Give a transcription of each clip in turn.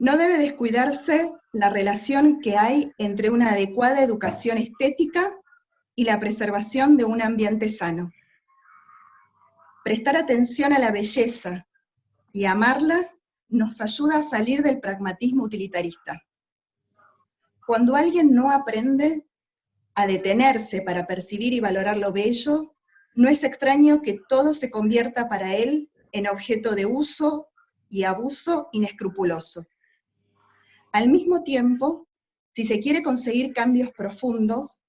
No debe descuidarse la relación que hay entre una adecuada educación estética y la preservación de un ambiente sano. Prestar atención a la belleza y amarla nos ayuda a salir del pragmatismo utilitarista. Cuando alguien no aprende a detenerse para percibir y valorar lo bello, no es extraño que todo se convierta para él en objeto de uso y abuso inescrupuloso. Al mismo tiempo, si se quiere conseguir cambios profundos,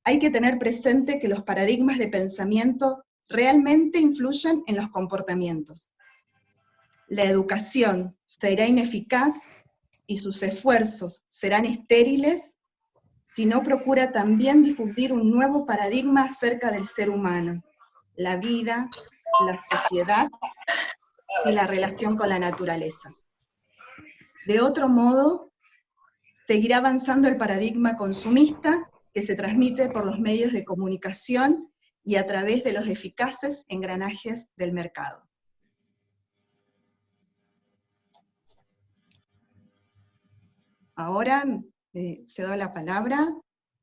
hay que tener presente que los paradigmas de pensamiento realmente influyen en los comportamientos. La educación será ineficaz y sus esfuerzos serán estériles si no procura también difundir un nuevo paradigma acerca del ser humano, la vida, la sociedad y la relación con la naturaleza. De otro modo, seguirá avanzando el paradigma consumista que se transmite por los medios de comunicación y a través de los eficaces engranajes del mercado. Ahora cedo la palabra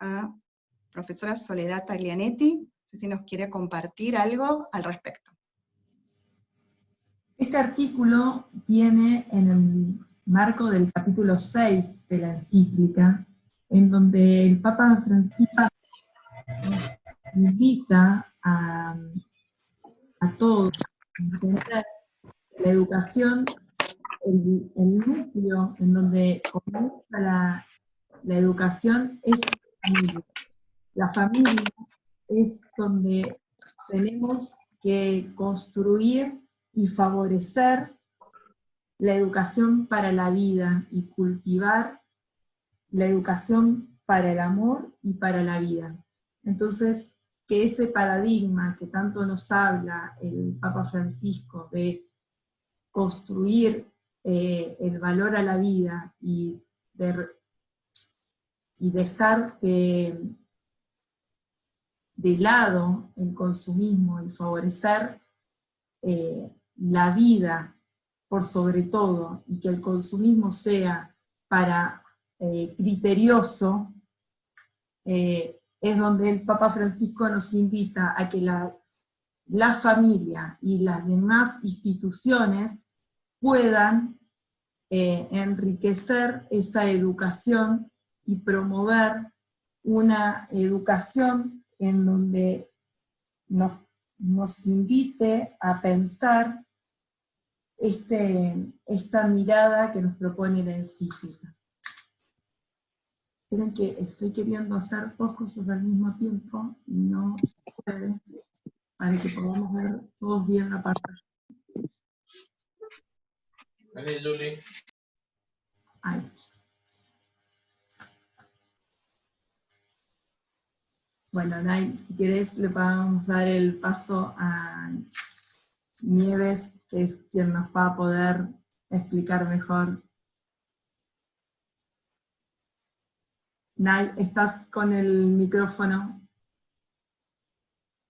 a profesora Soledad Taglianetti, no sé si nos quiere compartir algo al respecto. Este artículo viene en el marco del capítulo 6 de la encíclica, en donde el Papa Francisco nos invita a todos a entender la educación, el núcleo en donde comienza la educación es la familia. La familia es donde tenemos que construir y favorecer la educación para la vida y cultivar la educación para el amor y para la vida. Entonces, que ese paradigma que tanto nos habla el Papa Francisco de construir el valor a la vida y dejar de lado el consumismo y favorecer la vida por sobre todo, y que el consumismo sea para criterioso, es donde el Papa Francisco nos invita a que la familia y las demás instituciones puedan enriquecer esa educación y promover una educación en donde nos invite a pensar esta mirada que nos propone la encíclica. Esperen que estoy queriendo hacer dos cosas al mismo tiempo y no se puede, para que podamos ver todos bien la pantalla. Vení, Juli. Ahí. Bueno, Nay, si querés le vamos a dar el paso a Nieves, que es quien nos va a poder explicar mejor. Nay, estás con el micrófono.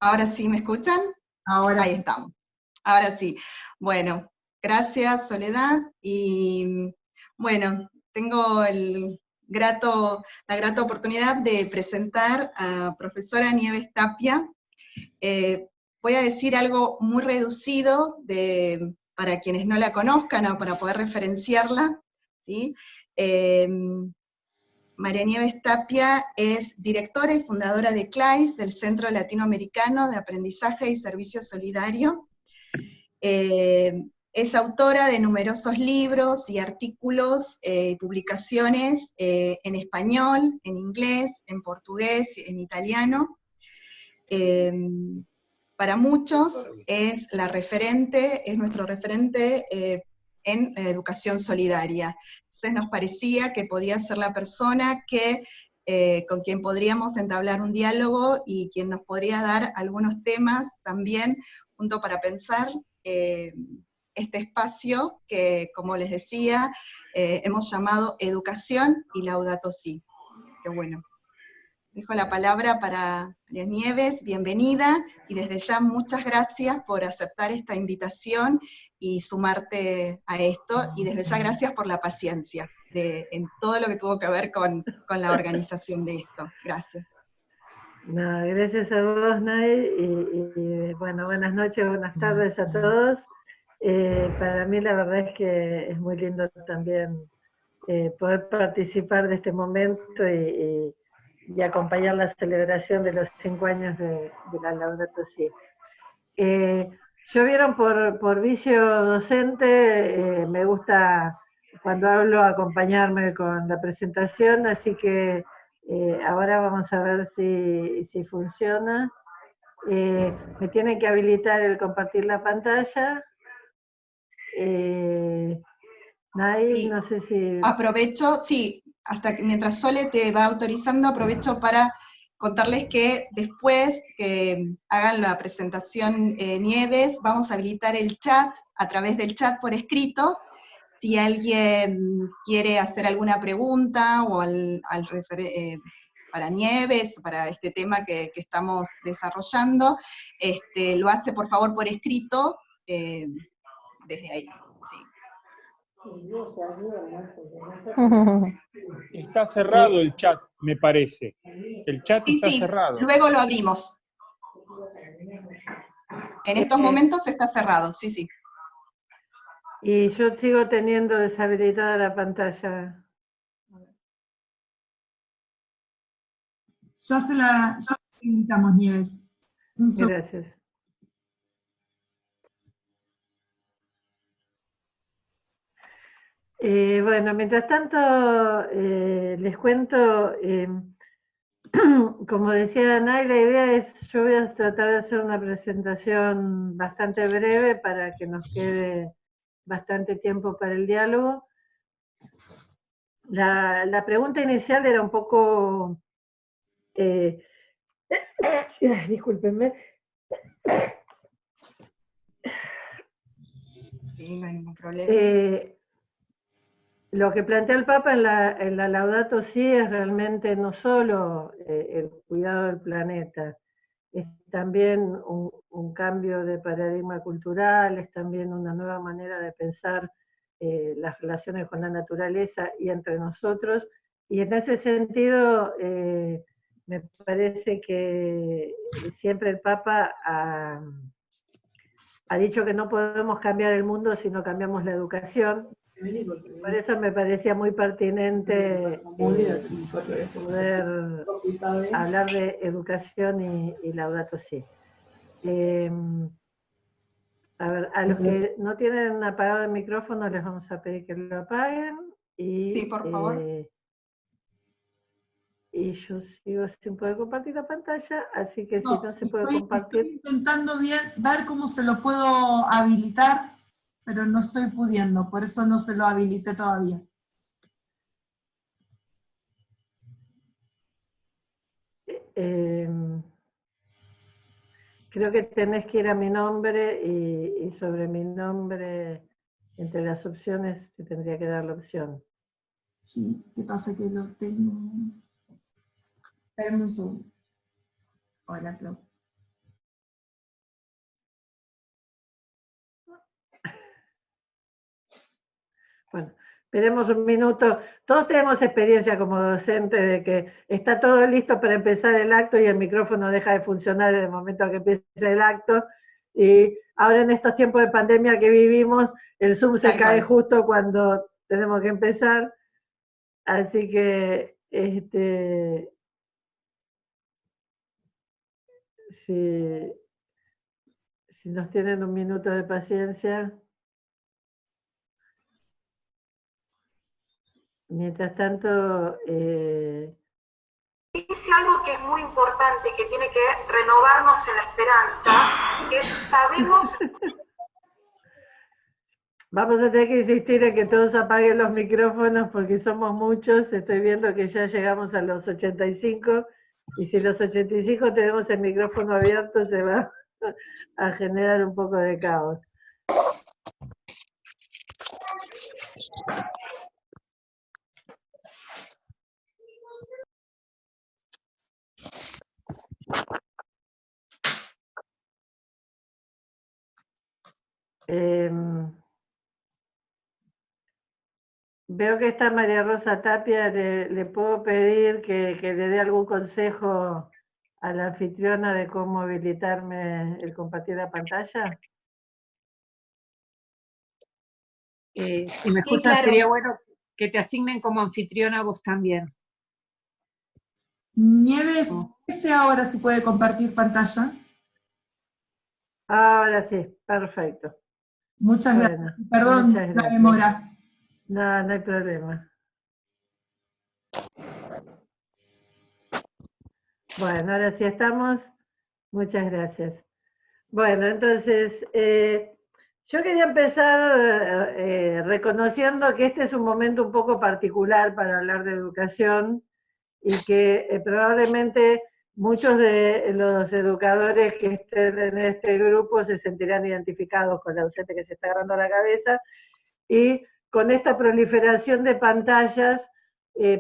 ¿Ahora sí me escuchan? Ahora Ahí sí. estamos. Ahora sí. Bueno, gracias Soledad. Y bueno, tengo la grata oportunidad de presentar a profesora Nieves Tapia. Voy a decir algo muy reducido para quienes no la conozcan o para poder referenciarla, ¿sí? María Nieves Tapia es directora y fundadora de CLAIS, del Centro Latinoamericano de Aprendizaje y Servicio Solidario. Es autora de numerosos libros y artículos, publicaciones en español, en inglés, en portugués, en italiano. Para muchos es nuestro referente en la educación solidaria. Entonces nos parecía que podía ser la persona con quien podríamos entablar un diálogo y quien nos podría dar algunos temas también junto para pensar este espacio que, como les decía, hemos llamado Educación y Laudato Si. Qué bueno. Dejo la palabra para María Nieves, bienvenida, y desde ya muchas gracias por aceptar esta invitación y sumarte a esto, y desde ya gracias por la paciencia en todo lo que tuvo que ver con la organización de esto. Gracias. No, gracias a vos, Nay, y bueno, buenas noches, buenas tardes a todos. Para mí la verdad es que es muy lindo también poder participar de este momento y acompañar la celebración de los 5 años de la Laudato Si. Yo vieron por vicio docente, me gusta cuando hablo acompañarme con la presentación, así que ahora vamos a ver si funciona. Me tienen que habilitar el compartir la pantalla. Nay, Sí, no sé si... aprovecho, sí, hasta que mientras Sole te va autorizando, aprovecho para contarles que después que hagan la presentación Nieves, vamos a habilitar el chat, a través del chat por escrito, si alguien quiere hacer alguna pregunta o para Nieves, para este tema que estamos desarrollando, lo hace por favor por escrito desde ahí. Está cerrado el chat, me parece. El chat Sí, está sí, cerrado. luego lo abrimos. En estos momentos está cerrado, sí, sí. Y yo sigo teniendo deshabilitada la pantalla. Ya se la invitamos, Nieves. Un segundo. Gracias. Bueno, mientras tanto, les cuento, como decía Nay, la idea es, yo voy a tratar de hacer una presentación bastante breve para que nos quede bastante tiempo para el diálogo. La pregunta inicial era un poco, discúlpenme. Sí, no hay ningún problema. Lo que plantea el Papa en la Laudato Si es realmente no solo el cuidado del planeta, es también un cambio de paradigma cultural, es también una nueva manera de pensar las relaciones con la naturaleza y entre nosotros, y en ese sentido me parece que siempre el Papa ha dicho que no podemos cambiar el mundo si no cambiamos la educación. Por eso me parecía muy pertinente poder hablar de educación y Laudato Si. A ver, a los que no tienen apagado el micrófono les vamos a pedir que lo apaguen. Sí, por favor. Y yo sigo sin poder compartir la pantalla, así que No, si no se puede compartir... Estoy intentando ver cómo se lo puedo habilitar, pero no estoy pudiendo, por eso no se lo habilité todavía. Creo que tenés que ir a mi nombre y sobre mi nombre, entre las opciones, te tendría que dar la opción. Sí, ¿qué pasa? Que lo tengo... Espérame un segundo. Hola, Clau. Bueno, esperemos un minuto. Todos tenemos experiencia como docente de que está todo listo para empezar el acto y el micrófono deja de funcionar en el momento que empieza el acto. Y ahora en estos tiempos de pandemia que vivimos, el Zoom se cae justo cuando tenemos que empezar. Así que, si nos tienen un minuto de paciencia. Mientras tanto... Dice algo que es muy importante, que tiene que renovarnos en la esperanza, que sabemos... Vamos a tener que insistir en que todos apaguen los micrófonos porque somos muchos. Estoy viendo que ya llegamos a los 85 y si los 85 tenemos el micrófono abierto se va a generar un poco de caos. Veo que está María Rosa Tapia, le puedo pedir que le dé algún consejo a la anfitriona de cómo habilitarme el compartir la pantalla. Si me escuchan, Sí, claro. sería bueno que te asignen como anfitriona vos también. Nieves, ¿ese ahora si puede compartir pantalla? Ahora sí, perfecto. Muchas Bueno, gracias. Perdón muchas la gracias. demora. No, no hay problema. Bueno, ahora sí estamos. Muchas gracias. Bueno, entonces, yo quería empezar reconociendo que este es un momento un poco particular para hablar de educación y que probablemente muchos de los educadores que estén en este grupo se sentirán identificados con la docente que se está agarrando la cabeza, y con esta proliferación de pantallas,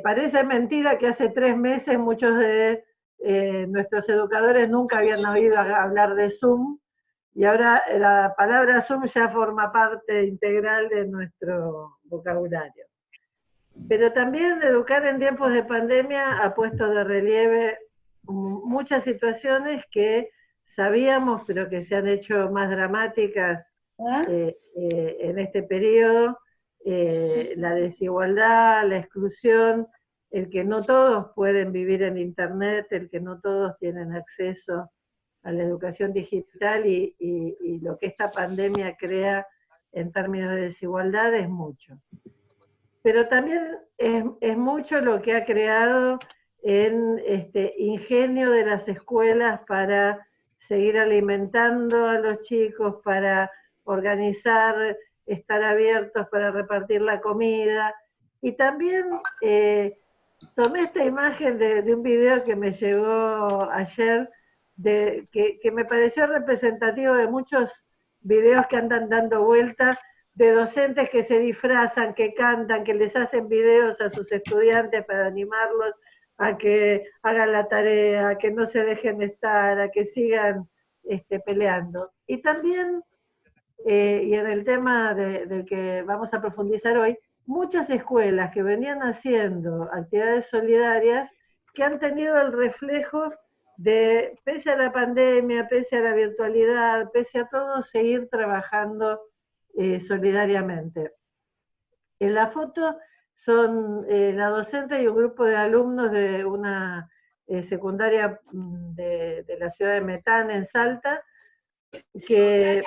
parece mentira que hace 3 meses muchos de nuestros educadores nunca habían oído hablar de Zoom, y ahora la palabra Zoom ya forma parte integral de nuestro vocabulario. Pero también educar en tiempos de pandemia ha puesto de relieve muchas situaciones que sabíamos, pero que se han hecho más dramáticas en este periodo, la desigualdad, la exclusión, el que no todos pueden vivir en Internet, el que no todos tienen acceso a la educación digital, y lo que esta pandemia crea en términos de desigualdad es mucho. Pero también es mucho lo que ha creado en este ingenio de las escuelas para seguir alimentando a los chicos, para organizar, estar abiertos para repartir la comida. Y también tomé esta imagen de un video que me llegó ayer, que me pareció representativo de muchos videos que andan dando vuelta, de docentes que se disfrazan, que cantan, que les hacen videos a sus estudiantes para animarlos a que hagan la tarea, a que no se dejen estar, a que sigan peleando. Y también, y en el tema del que vamos a profundizar hoy, muchas escuelas que venían haciendo actividades solidarias que han tenido el reflejo de, pese a la pandemia, pese a la virtualidad, pese a todo, seguir trabajando solidariamente. En la foto son la docente y un grupo de alumnos de una secundaria de la ciudad de Metán, en Salta, que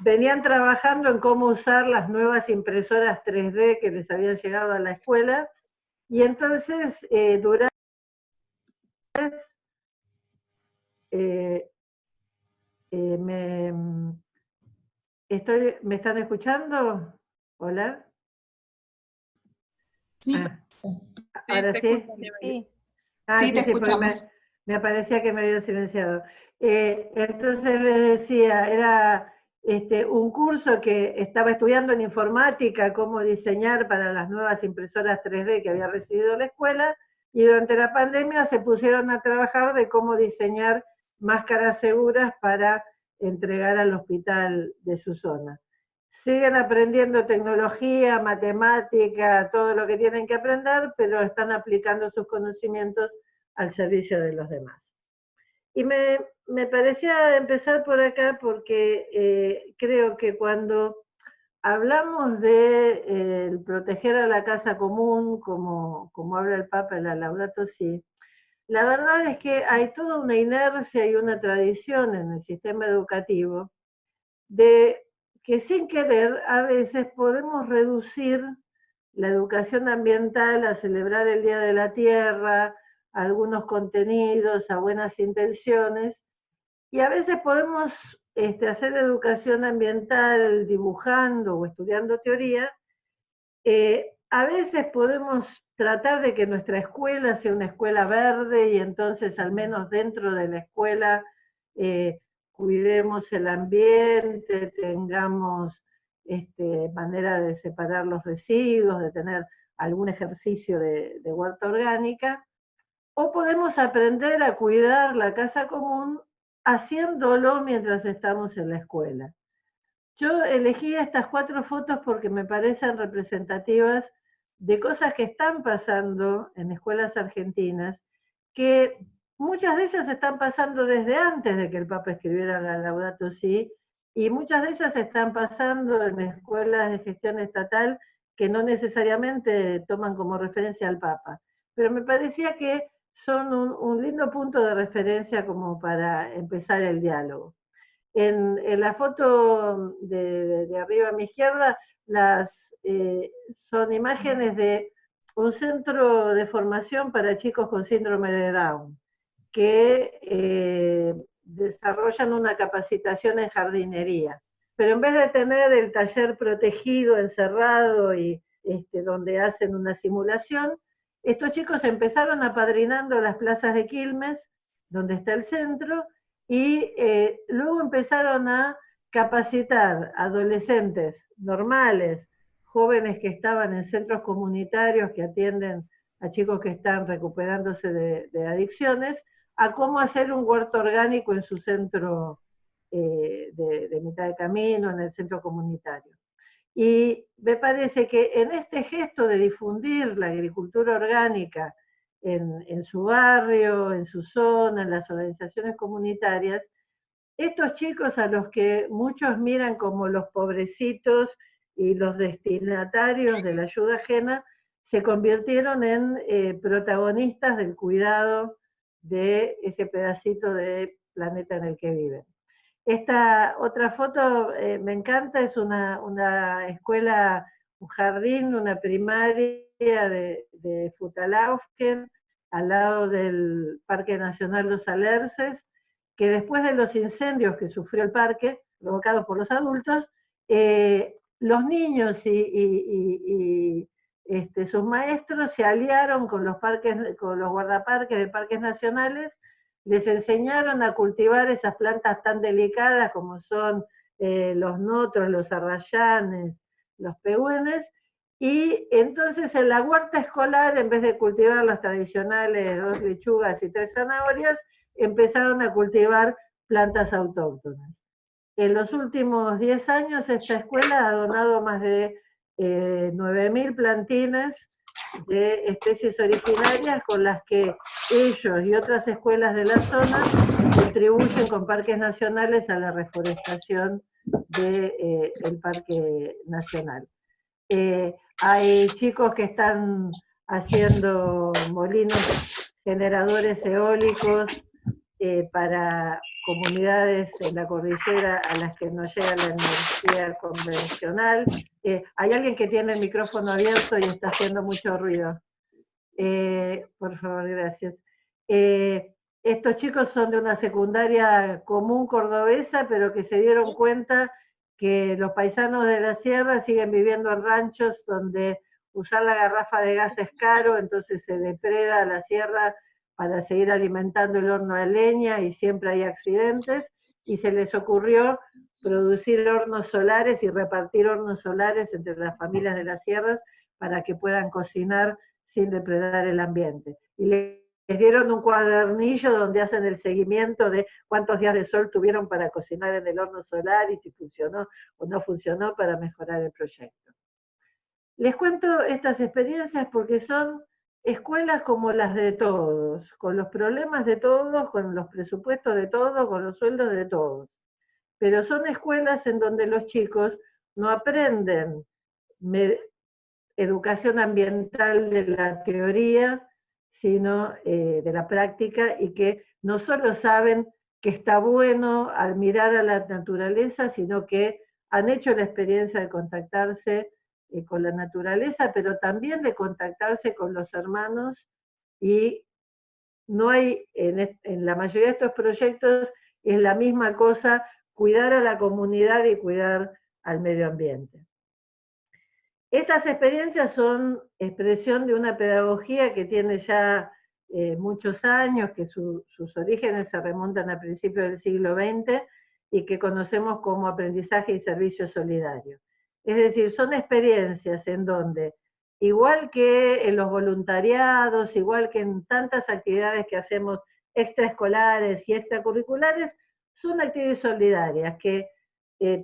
venían trabajando en cómo usar las nuevas impresoras 3D que les habían llegado a la escuela, y entonces durante ¿me están escuchando? ¿Hola? Sí. ¿Ahora sí? Sí, Sí, te escuchamos. Me parecía que me había silenciado. Entonces les decía, era un curso que estaba estudiando en informática, cómo diseñar para las nuevas impresoras 3D que había recibido la escuela, y durante la pandemia se pusieron a trabajar de cómo diseñar máscaras seguras para entregar al hospital de su zona. Siguen aprendiendo tecnología, matemática, todo lo que tienen que aprender, pero están aplicando sus conocimientos al servicio de los demás. Y me parecía empezar por acá porque creo que cuando hablamos de proteger a la casa común, como habla el Papa en la Laudato Si', la verdad es que hay toda una inercia y una tradición en el sistema educativo de que sin querer a veces podemos reducir la educación ambiental a celebrar el Día de la Tierra, a algunos contenidos, a buenas intenciones, y a veces podemos hacer educación ambiental dibujando o estudiando teoría. A veces podemos tratar de que nuestra escuela sea una escuela verde, y entonces al menos dentro de la escuela cuidemos el ambiente, tengamos manera de separar los residuos, de tener algún ejercicio de huerta orgánica. o podemos aprender a cuidar la casa común haciéndolo mientras estamos en la escuela. Yo elegí estas 4 fotos porque me parecen representativas de cosas que están pasando en escuelas argentinas, que muchas de ellas están pasando desde antes de que el Papa escribiera la Laudato Si, y muchas de ellas están pasando en escuelas de gestión estatal que no necesariamente toman como referencia al Papa. Pero me parecía que son un lindo punto de referencia como para empezar el diálogo. En la foto de arriba a mi izquierda, son imágenes de un centro de formación para chicos con síndrome de Down, que desarrollan una capacitación en jardinería. Pero en vez de tener el taller protegido, encerrado y donde hacen una simulación, estos chicos empezaron apadrinando las plazas de Quilmes, donde está el centro, y luego empezaron a capacitar adolescentes normales, jóvenes que estaban en centros comunitarios que atienden a chicos que están recuperándose de adicciones, a cómo hacer un huerto orgánico en su centro de mitad de camino, en el centro comunitario. Y me parece que en este gesto de difundir la agricultura orgánica en su barrio, en su zona, en las organizaciones comunitarias, estos chicos a los que muchos miran como los pobrecitos y los destinatarios de la ayuda ajena, se convirtieron en protagonistas del cuidado de ese pedacito de planeta en el que viven. Esta otra foto me encanta, es una escuela, un jardín, una primaria de Futalaufken, al lado del Parque Nacional Los Alerces, que después de los incendios que sufrió el parque, provocados por los adultos, los niños y sus maestros se aliaron con los guardaparques de parques nacionales, les enseñaron a cultivar esas plantas tan delicadas como son los notros, los arrayanes, los pehúenes, y entonces en la huerta escolar, en vez de cultivar las tradicionales 2 lechugas y 3 zanahorias, empezaron a cultivar plantas autóctonas. En los últimos 10 años esta escuela ha donado más de 9.000 plantines de especies originarias con las que ellos y otras escuelas de la zona contribuyen con parques nacionales a la reforestación del parque nacional. Hay chicos que están haciendo molinos generadores eólicos para comunidades en la cordillera a las que no llega la energía convencional. Hay alguien que tiene el micrófono abierto y está haciendo mucho ruido. Por favor, gracias. Estos chicos son de una secundaria común cordobesa, pero que se dieron cuenta que los paisanos de la sierra siguen viviendo en ranchos donde usar la garrafa de gas es caro, entonces se depreda la sierra para seguir alimentando el horno de leña y siempre hay accidentes, y se les ocurrió producir hornos solares y repartir hornos solares entre las familias de las sierras para que puedan cocinar sin depredar el ambiente. Y les dieron un cuadernillo donde hacen el seguimiento de cuántos días de sol tuvieron para cocinar en el horno solar y si funcionó o no funcionó para mejorar el proyecto. Les cuento estas experiencias porque son escuelas como las de todos, con los problemas de todos, con los presupuestos de todos, con los sueldos de todos. Pero son escuelas en donde los chicos no aprenden educación ambiental de la teoría, sino de la práctica, y que no solo saben que está bueno al mirar a la naturaleza, sino que han hecho la experiencia de contactarse con la naturaleza, pero también de contactarse con los hermanos, y no hay, en la mayoría de estos proyectos, es la misma cosa, cuidar a la comunidad y cuidar al medio ambiente. Estas experiencias son expresión de una pedagogía que tiene ya muchos años, que sus orígenes se remontan a principios del siglo XX y que conocemos como aprendizaje y servicio solidario. Es decir, son experiencias en donde igual que en los voluntariados, igual que en tantas actividades que hacemos extraescolares y extracurriculares, son actividades solidarias que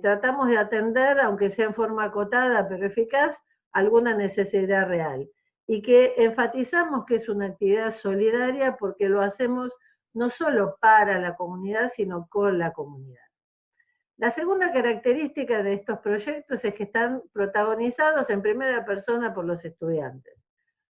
tratamos de atender, aunque sea en forma acotada pero eficaz, alguna necesidad real. Y que enfatizamos que es una actividad solidaria porque lo hacemos no solo para la comunidad, sino con la comunidad. La segunda característica de estos proyectos es que están protagonizados en primera persona por los estudiantes.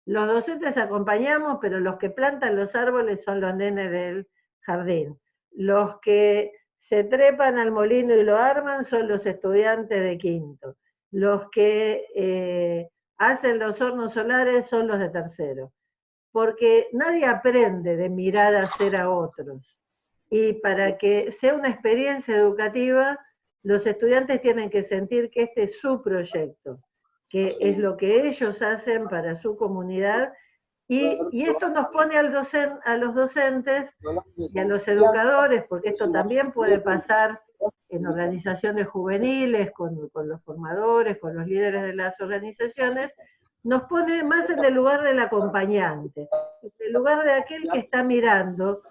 Los docentes acompañamos, pero los que plantan los árboles son los nenes del jardín. Los que se trepan al molino y lo arman son los estudiantes de quinto. Los que hacen los hornos solares son los de tercero. Porque nadie aprende de mirar a hacer a otros. Y para que sea una experiencia educativa, los estudiantes tienen que sentir que este es su proyecto, que es lo que ellos hacen para su comunidad, y esto nos pone a los docentes y a los educadores, porque esto también puede pasar en organizaciones juveniles, con los formadores, con los líderes de las organizaciones, nos pone más en el lugar del acompañante, en el lugar de aquel que está mirando.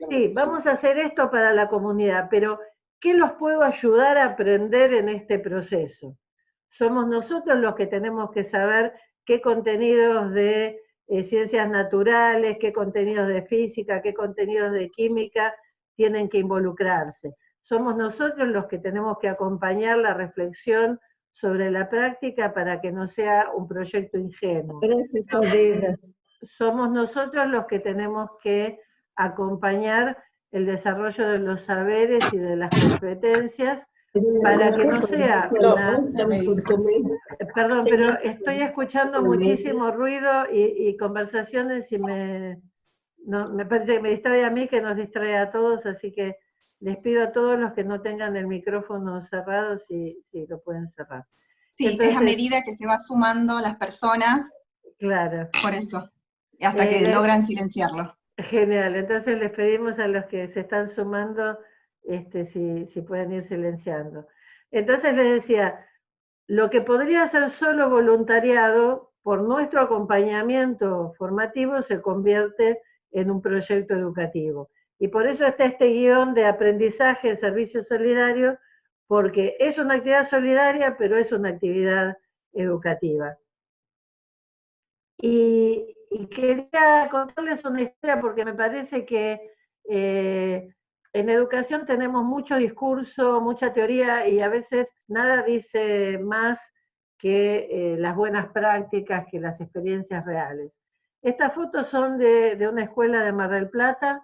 Sí, vamos a hacer esto para la comunidad, pero ¿qué los puedo ayudar a aprender en este proceso? Somos nosotros los que tenemos que saber qué contenidos de ciencias naturales, qué contenidos de física, qué contenidos de química tienen que involucrarse. Somos nosotros los que tenemos que acompañar la reflexión sobre la práctica para que no sea un proyecto ingenuo. Somos nosotros los que tenemos que acompañar el desarrollo de los saberes y de las competencias para que no sea una... Perdón, pero estoy escuchando muchísimo ruido y conversaciones y me parece que me distrae a mí, que nos distrae a todos, así que les pido a todos los que no tengan el micrófono cerrado si lo pueden cerrar. Sí, entonces, es a medida que se va sumando las personas, claro, por eso, hasta que logran silenciarlo. Genial, entonces les pedimos a los que se están sumando si pueden ir silenciando. Entonces les decía, lo que podría ser solo voluntariado, por nuestro acompañamiento formativo, se convierte en un proyecto educativo. Y por eso está este guión de aprendizaje, servicio solidario, porque es una actividad solidaria, pero es una actividad educativa. Y quería contarles una historia porque me parece que en educación tenemos mucho discurso, mucha teoría y a veces nada dice más que las buenas prácticas, que las experiencias reales. Estas fotos son de una escuela de Mar del Plata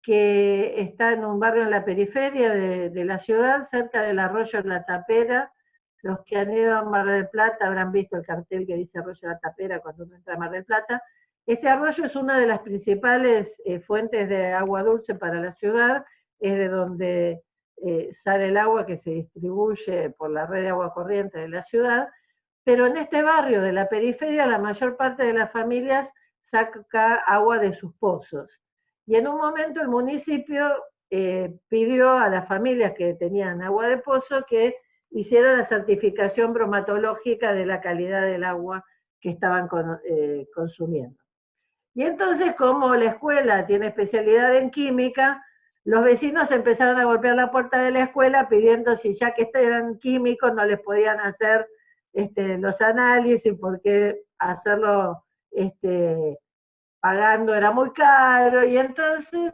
que está en un barrio en la periferia de la ciudad, cerca del arroyo La Tapera. Los que han ido a Mar del Plata habrán visto el cartel que dice Arroyo La Tapera cuando uno entra a Mar del Plata. Este arroyo es una de las principales fuentes de agua dulce para la ciudad, es de donde sale el agua que se distribuye por la red de agua corriente de la ciudad, pero en este barrio de la periferia la mayor parte de las familias saca agua de sus pozos. Y en un momento el municipio pidió a las familias que tenían agua de pozo que hicieron la certificación bromatológica de la calidad del agua que estaban consumiendo. Y entonces, como la escuela tiene especialidad en química, los vecinos empezaron a golpear la puerta de la escuela pidiendo si ya que eran químicos no les podían hacer los análisis, porque hacerlo pagando era muy caro, y entonces,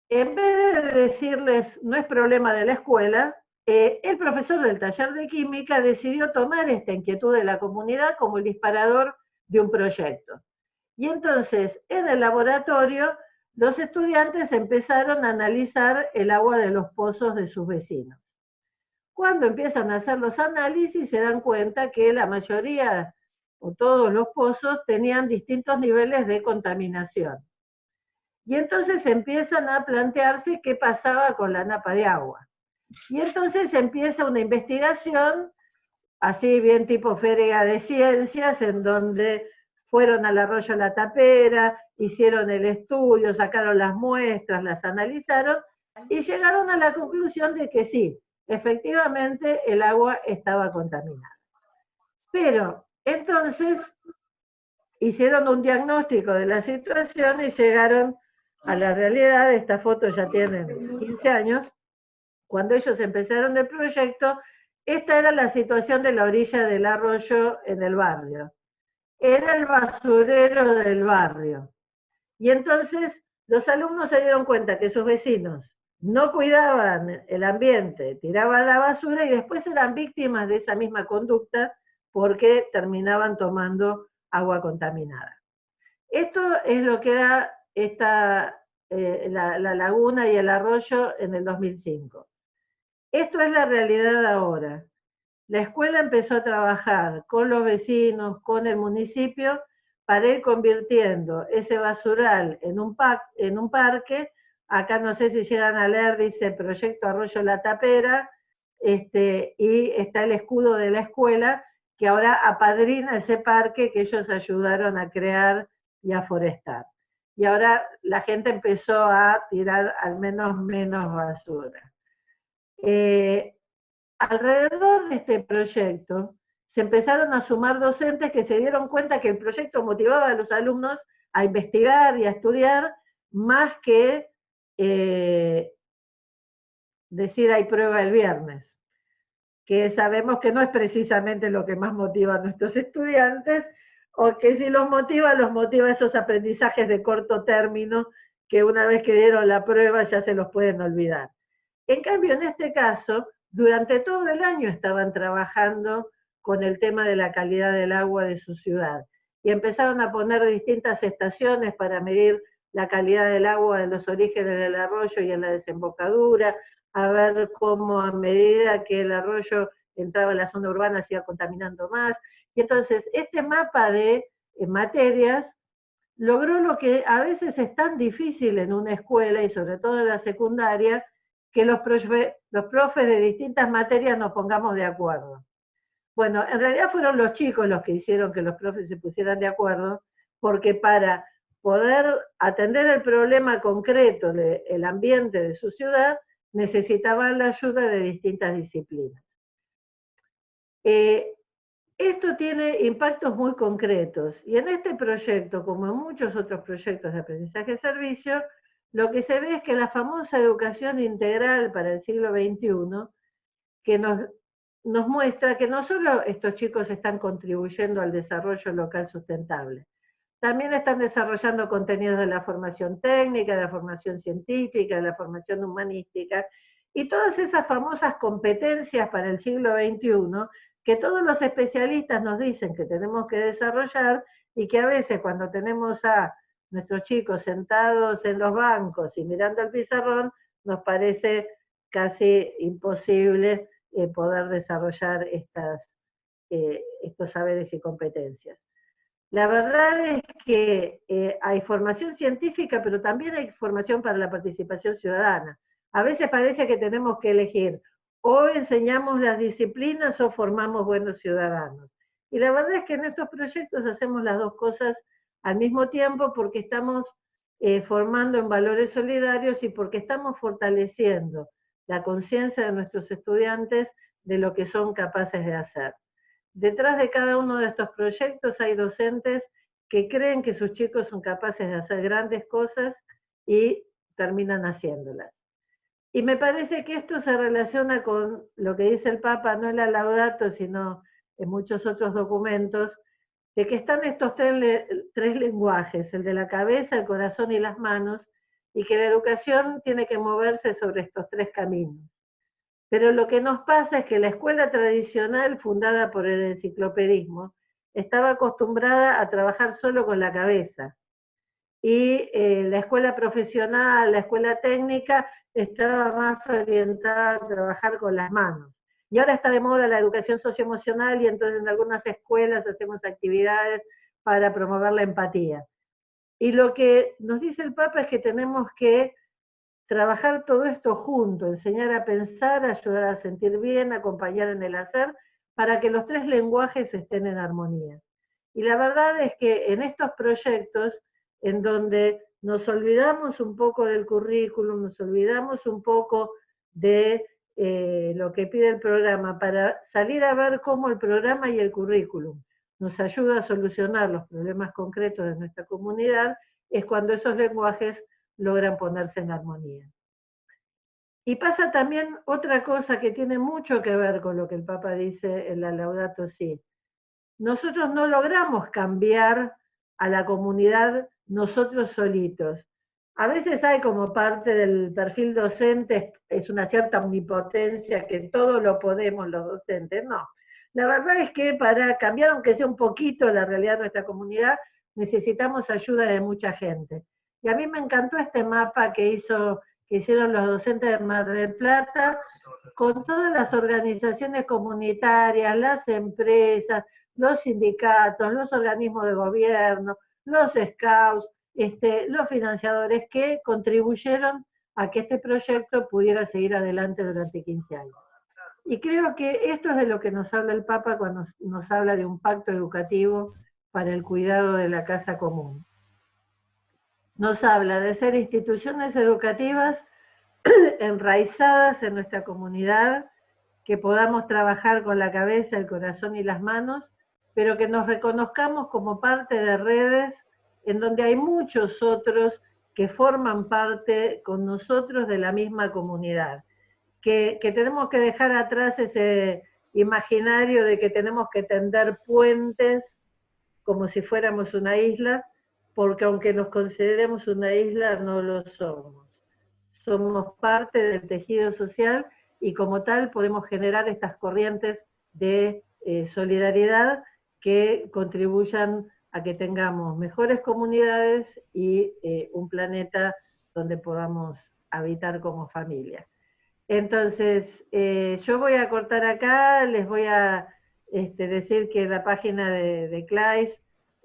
en vez de decirles no es problema de la escuela, el profesor del taller de química decidió tomar esta inquietud de la comunidad como el disparador de un proyecto. Y entonces, en el laboratorio, los estudiantes empezaron a analizar el agua de los pozos de sus vecinos. Cuando empiezan a hacer los análisis, se dan cuenta que la mayoría o todos los pozos tenían distintos niveles de contaminación. Y entonces empiezan a plantearse qué pasaba con la napa de agua. Y entonces empieza una investigación, así bien tipo feria de ciencias, en donde fueron al arroyo La Tapera, hicieron el estudio, sacaron las muestras, las analizaron, y llegaron a la conclusión de que sí, efectivamente el agua estaba contaminada. Pero Entonces, hicieron un diagnóstico de la situación y llegaron a la realidad. Esta foto ya tiene 15 años. Cuando ellos empezaron el proyecto, esta era la situación de la orilla del arroyo en el barrio. Era el basurero del barrio. Y entonces los alumnos se dieron cuenta que sus vecinos no cuidaban el ambiente, tiraban la basura y después eran víctimas de esa misma conducta porque terminaban tomando agua contaminada. Esto es lo que era la laguna y el arroyo en el 2005. Esto es la realidad ahora. La escuela empezó a trabajar con los vecinos, con el municipio, para ir convirtiendo ese basural en un parque. Acá no sé si llegan a leer, dice Proyecto Arroyo La Tapera, y está el escudo de la escuela, que ahora apadrina ese parque que ellos ayudaron a crear y a forestar. Y ahora la gente empezó a tirar al menos basura. Alrededor de este proyecto se empezaron a sumar docentes que se dieron cuenta que el proyecto motivaba a los alumnos a investigar y a estudiar más que decir hay prueba el viernes, que sabemos que no es precisamente lo que más motiva a nuestros estudiantes, o que si los motiva esos aprendizajes de corto término que una vez que dieron la prueba ya se los pueden olvidar. En cambio, en este caso, durante todo el año estaban trabajando con el tema de la calidad del agua de su ciudad y empezaron a poner distintas estaciones para medir la calidad del agua en los orígenes del arroyo y en la desembocadura, a ver cómo a medida que el arroyo entraba en la zona urbana se iba contaminando más. Y entonces este mapa de materias logró lo que a veces es tan difícil en una escuela y sobre todo en la secundaria, que los profes de distintas materias nos pongamos de acuerdo. Bueno, en realidad fueron los chicos los que hicieron que los profes se pusieran de acuerdo, porque para poder atender el problema concreto del ambiente de su ciudad, necesitaban la ayuda de distintas disciplinas. Esto tiene impactos muy concretos, y en este proyecto, como en muchos otros proyectos de aprendizaje de servicio, lo que se ve es que la famosa educación integral para el siglo XXI, que nos muestra que no solo estos chicos están contribuyendo al desarrollo local sustentable, también están desarrollando contenidos de la formación técnica, de la formación científica, de la formación humanística, y todas esas famosas competencias para el siglo XXI que todos los especialistas nos dicen que tenemos que desarrollar, y que a veces cuando tenemos a nuestros chicos sentados en los bancos y mirando el pizarrón, nos parece casi imposible poder desarrollar estos saberes y competencias. La verdad es que hay formación científica, pero también hay formación para la participación ciudadana. A veces parece que tenemos que elegir, o enseñamos las disciplinas o formamos buenos ciudadanos. Y la verdad es que en estos proyectos hacemos las dos cosas al mismo tiempo, porque estamos formando en valores solidarios y porque estamos fortaleciendo la conciencia de nuestros estudiantes de lo que son capaces de hacer. Detrás de cada uno de estos proyectos hay docentes que creen que sus chicos son capaces de hacer grandes cosas y terminan haciéndolas. Y me parece que esto se relaciona con lo que dice el Papa, no en la Laudato, sino en muchos otros documentos, de que están estos tres lenguajes, el de la cabeza, el corazón y las manos, y que la educación tiene que moverse sobre estos tres caminos. Pero lo que nos pasa es que la escuela tradicional, fundada por el enciclopedismo, estaba acostumbrada a trabajar solo con la cabeza. Y la escuela profesional, la escuela técnica, estaba más orientada a trabajar con las manos. Y ahora está de moda la educación socioemocional, y entonces en algunas escuelas hacemos actividades para promover la empatía. Y lo que nos dice el Papa es que tenemos que trabajar todo esto junto, enseñar a pensar, ayudar a sentir bien, acompañar en el hacer, para que los tres lenguajes estén en armonía. Y la verdad es que en estos proyectos, en donde nos olvidamos un poco del currículum, nos olvidamos un poco de lo que pide el programa, para salir a ver cómo el programa y el currículum nos ayuda a solucionar los problemas concretos de nuestra comunidad, es cuando esos lenguajes logran ponerse en armonía. Y pasa también otra cosa que tiene mucho que ver con lo que el Papa dice en la Laudato Si. Nosotros no logramos cambiar a la comunidad nosotros solitos. A veces hay como parte del perfil docente, es una cierta omnipotencia, que todo lo podemos los docentes. No, la verdad es que para cambiar, aunque sea un poquito, la realidad de nuestra comunidad, necesitamos ayuda de mucha gente. Y a mí me encantó este mapa que hicieron los docentes de Mar del Plata, con todas las organizaciones comunitarias, las empresas, los sindicatos, los organismos de gobierno, los scouts, los financiadores que contribuyeron a que este proyecto pudiera seguir adelante durante 15 años. Y creo que esto es de lo que nos habla el Papa cuando nos habla de un pacto educativo para el cuidado de la casa común. Nos habla de ser instituciones educativas enraizadas en nuestra comunidad, que podamos trabajar con la cabeza, el corazón y las manos, pero que nos reconozcamos como parte de redes en donde hay muchos otros que forman parte con nosotros de la misma comunidad. Que tenemos que dejar atrás ese imaginario de que tenemos que tender puentes como si fuéramos una isla, porque aunque nos consideremos una isla, no lo somos. Somos parte del tejido social y como tal podemos generar estas corrientes de solidaridad que contribuyan a que tengamos mejores comunidades y un planeta donde podamos habitar como familia. Entonces, yo voy a cortar acá, les voy a decir que la página de CLAIS,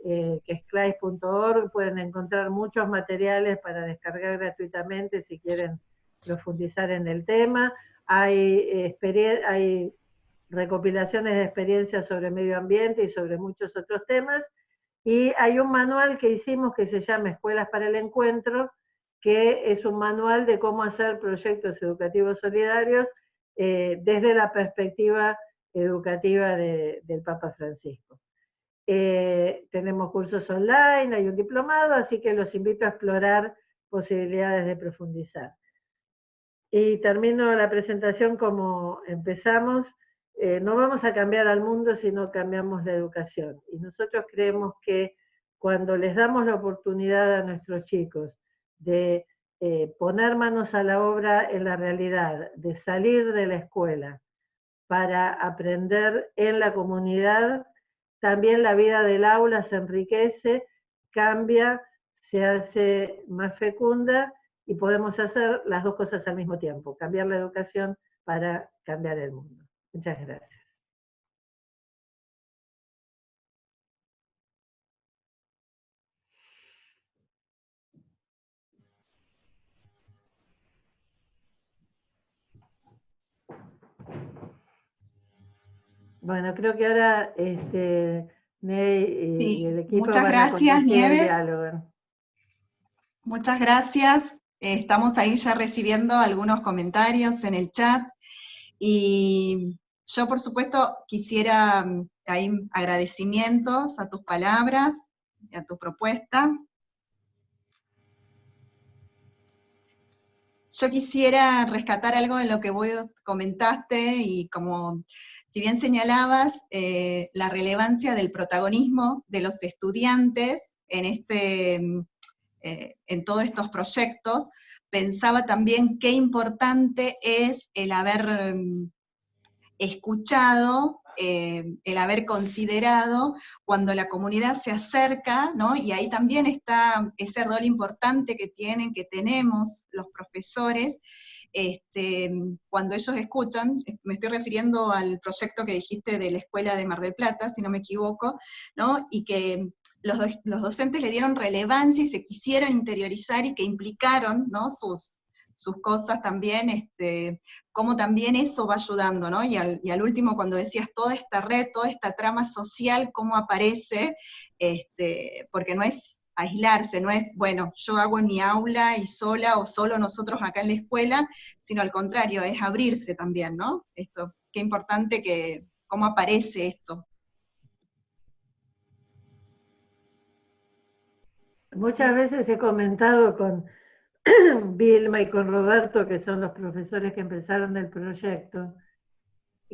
que es clais.org, pueden encontrar muchos materiales para descargar gratuitamente si quieren profundizar en el tema. Hay recopilaciones de experiencias sobre medio ambiente y sobre muchos otros temas, y hay un manual que hicimos que se llama Escuelas para el Encuentro, que es un manual de cómo hacer proyectos educativos solidarios desde la perspectiva educativa del Papa Francisco. Tenemos cursos online, hay un diplomado, así que los invito a explorar posibilidades de profundizar. Y termino la presentación como empezamos. No vamos a cambiar al mundo si no cambiamos la educación. Y nosotros creemos que cuando les damos la oportunidad a nuestros chicos de poner manos a la obra en la realidad, de salir de la escuela para aprender en la comunidad, también la vida del aula se enriquece, cambia, se hace más fecunda y podemos hacer las dos cosas al mismo tiempo, cambiar la educación para cambiar el mundo. Muchas gracias. Bueno, creo que ahora Ney y el equipo muchas van gracias, a conducir el Nieves. diálogo. Muchas gracias. Estamos ahí ya recibiendo algunos comentarios en el chat. Y yo, por supuesto, quisiera ahí agradecimientos a tus palabras y a tu propuesta. Yo quisiera rescatar algo de lo que vos comentaste y como, si bien señalabas, la relevancia del protagonismo de los estudiantes en todos estos proyectos, pensaba también qué importante es el haber escuchado, el haber considerado cuando la comunidad se acerca, ¿no? Y ahí también está ese rol importante que tenemos los profesores, cuando ellos escuchan, me estoy refiriendo al proyecto que dijiste de la Escuela de Mar del Plata, si no me equivoco, ¿no? Y que los docentes le dieron relevancia y se quisieron interiorizar y que implicaron, ¿no? sus cosas también, cómo también eso va ayudando, ¿no? Y al último, cuando decías toda esta red, toda esta trama social, cómo aparece, porque no es aislarse, no es, bueno, yo hago en mi aula y sola, o solo nosotros acá en la escuela, sino al contrario, es abrirse también, ¿no? Esto, qué importante cómo aparece esto. Muchas veces he comentado con Vilma y con Roberto, que son los profesores que empezaron el proyecto,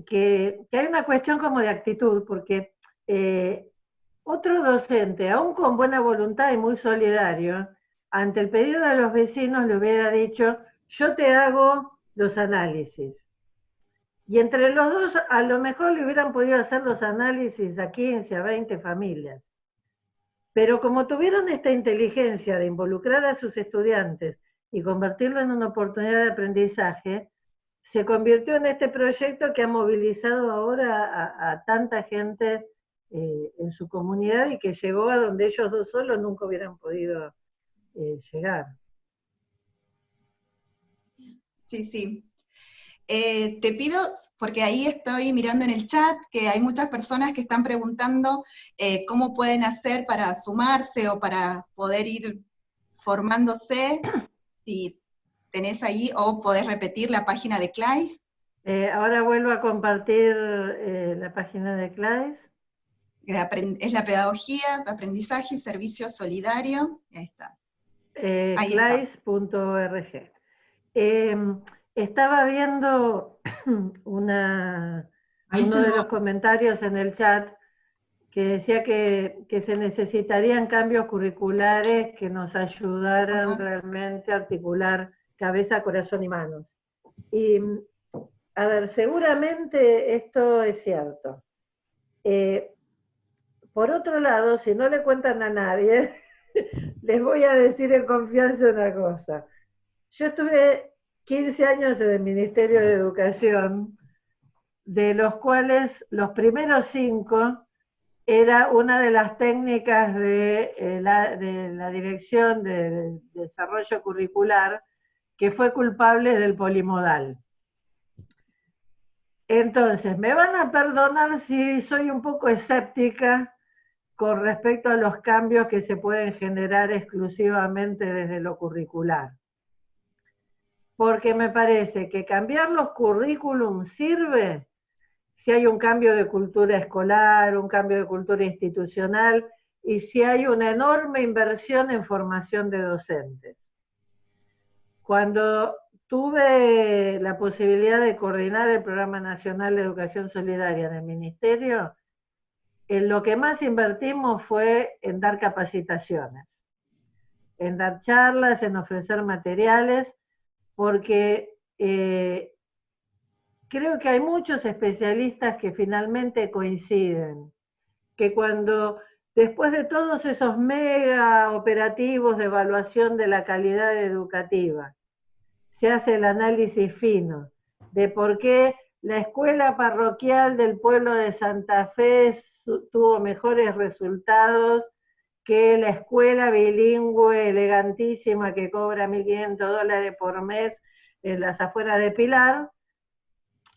que hay una cuestión como de actitud, porque otro docente, aún con buena voluntad y muy solidario, ante el pedido de los vecinos le hubiera dicho, yo te hago los análisis. Y entre los dos a lo mejor le hubieran podido hacer los análisis a 15, a 20 familias. Pero como tuvieron esta inteligencia de involucrar a sus estudiantes y convertirlo en una oportunidad de aprendizaje, se convirtió en este proyecto que ha movilizado ahora a tanta gente en su comunidad y que llegó a donde ellos dos solos nunca hubieran podido llegar. Sí, sí. Te pido, porque ahí estoy mirando en el chat, que hay muchas personas que están preguntando cómo pueden hacer para sumarse o para poder ir formándose, si tenés ahí, o podés repetir la página de CLAIS. Ahora vuelvo a compartir la página de CLAIS. Es la pedagogía, aprendizaje y servicio solidario. Ahí está. CLAIS.org. Estaba viendo uno de los comentarios en el chat que decía que se necesitarían cambios curriculares que nos ayudaran realmente a articular cabeza, corazón y manos. Y, a ver, seguramente esto es cierto. Por otro lado, si no le cuentan a nadie, les voy a decir en confianza una cosa. Yo estuve 15 años en el Ministerio de Educación, de los cuales los primeros 5 era una de las técnicas de la Dirección de Desarrollo Curricular que fue culpable del polimodal. Entonces, me van a perdonar si soy un poco escéptica con respecto a los cambios que se pueden generar exclusivamente desde lo curricular. Porque me parece que cambiar los currículums sirve si hay un cambio de cultura escolar, un cambio de cultura institucional, y si hay una enorme inversión en formación de docentes. Cuando tuve la posibilidad de coordinar el Programa Nacional de Educación Solidaria en el Ministerio, en lo que más invertimos fue en dar capacitaciones, en dar charlas, en ofrecer materiales, porque creo que hay muchos especialistas que finalmente coinciden, que cuando después de todos esos mega operativos de evaluación de la calidad educativa, se hace el análisis fino de por qué la escuela parroquial del pueblo de Santa Fe tuvo mejores resultados que la escuela bilingüe elegantísima que cobra $1.500 por mes en las afueras de Pilar,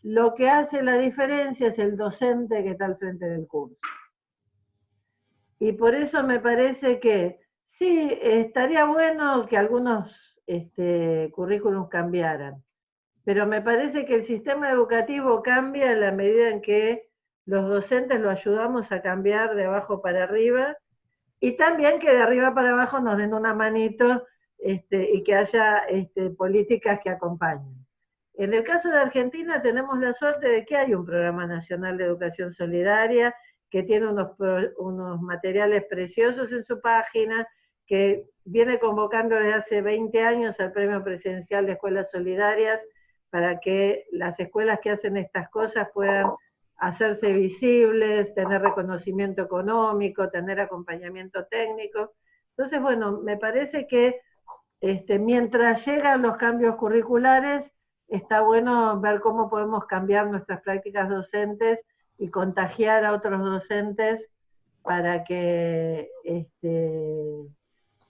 lo que hace la diferencia es el docente que está al frente del curso. Y por eso me parece que sí, estaría bueno que algunos currículums cambiaran, pero me parece que el sistema educativo cambia en la medida en que los docentes lo ayudamos a cambiar de abajo para arriba, y también que de arriba para abajo nos den una manito y que haya políticas que acompañen. En el caso de Argentina tenemos la suerte de que hay un Programa Nacional de Educación Solidaria que tiene unos materiales preciosos en su página, que viene convocando desde hace 20 años al Premio Presidencial de Escuelas Solidarias para que las escuelas que hacen estas cosas puedan hacerse visibles, tener reconocimiento económico, tener acompañamiento técnico. Entonces, bueno, me parece que mientras llegan los cambios curriculares, está bueno ver cómo podemos cambiar nuestras prácticas docentes y contagiar a otros docentes para que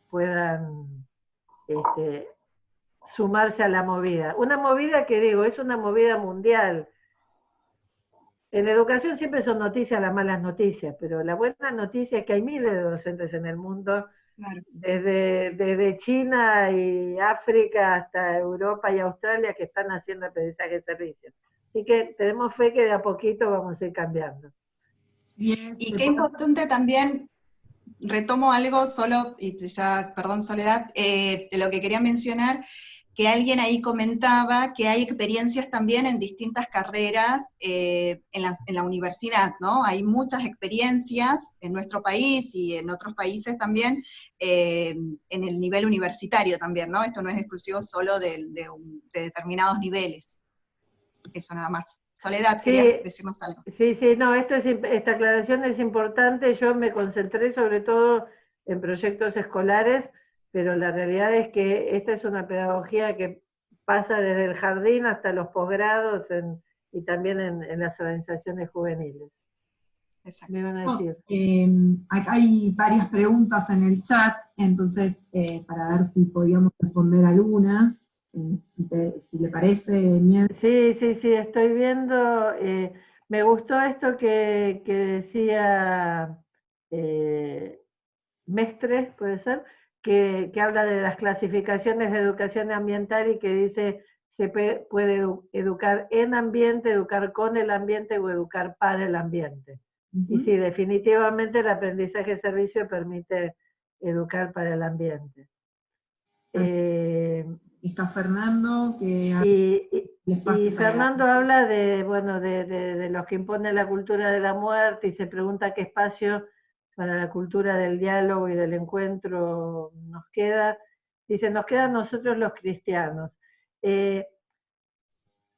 puedan sumarse a la movida. Una movida que digo, es una movida mundial. En educación siempre son noticias las malas noticias, pero la buena noticia es que hay miles de docentes en el mundo, claro, desde China y África hasta Europa y Australia, que están haciendo aprendizaje de servicios. Así que tenemos fe que de a poquito vamos a ir cambiando. Y qué importante también, retomo algo solo, y ya, perdón Soledad, de lo que quería mencionar, que alguien ahí comentaba que hay experiencias también en distintas carreras en la universidad, ¿no? Hay muchas experiencias en nuestro país y en otros países también, en el nivel universitario también, ¿no? Esto no es exclusivo solo de determinados niveles. Eso nada más. Soledad, querías decirnos algo. Sí, no, esta aclaración es importante. Yo me concentré sobre todo en proyectos escolares, pero la realidad es que esta es una pedagogía que pasa desde el jardín hasta los posgrados y también en las organizaciones juveniles. Exacto. Me iban a decir. Hay varias preguntas en el chat, entonces para ver si podíamos responder algunas. Si le parece, Nieves. Sí, estoy viendo, me gustó esto que decía Mestres, puede ser, que habla de las clasificaciones de educación ambiental y que dice se puede educar en ambiente, educar con el ambiente o educar para el ambiente. Y sí, definitivamente el aprendizaje de servicio permite educar para el ambiente. Está Fernando, que y Fernando habla de los que imponen la cultura de la muerte y se pregunta qué espacio para la cultura del diálogo y del encuentro nos queda. Dice, nos quedan nosotros los cristianos.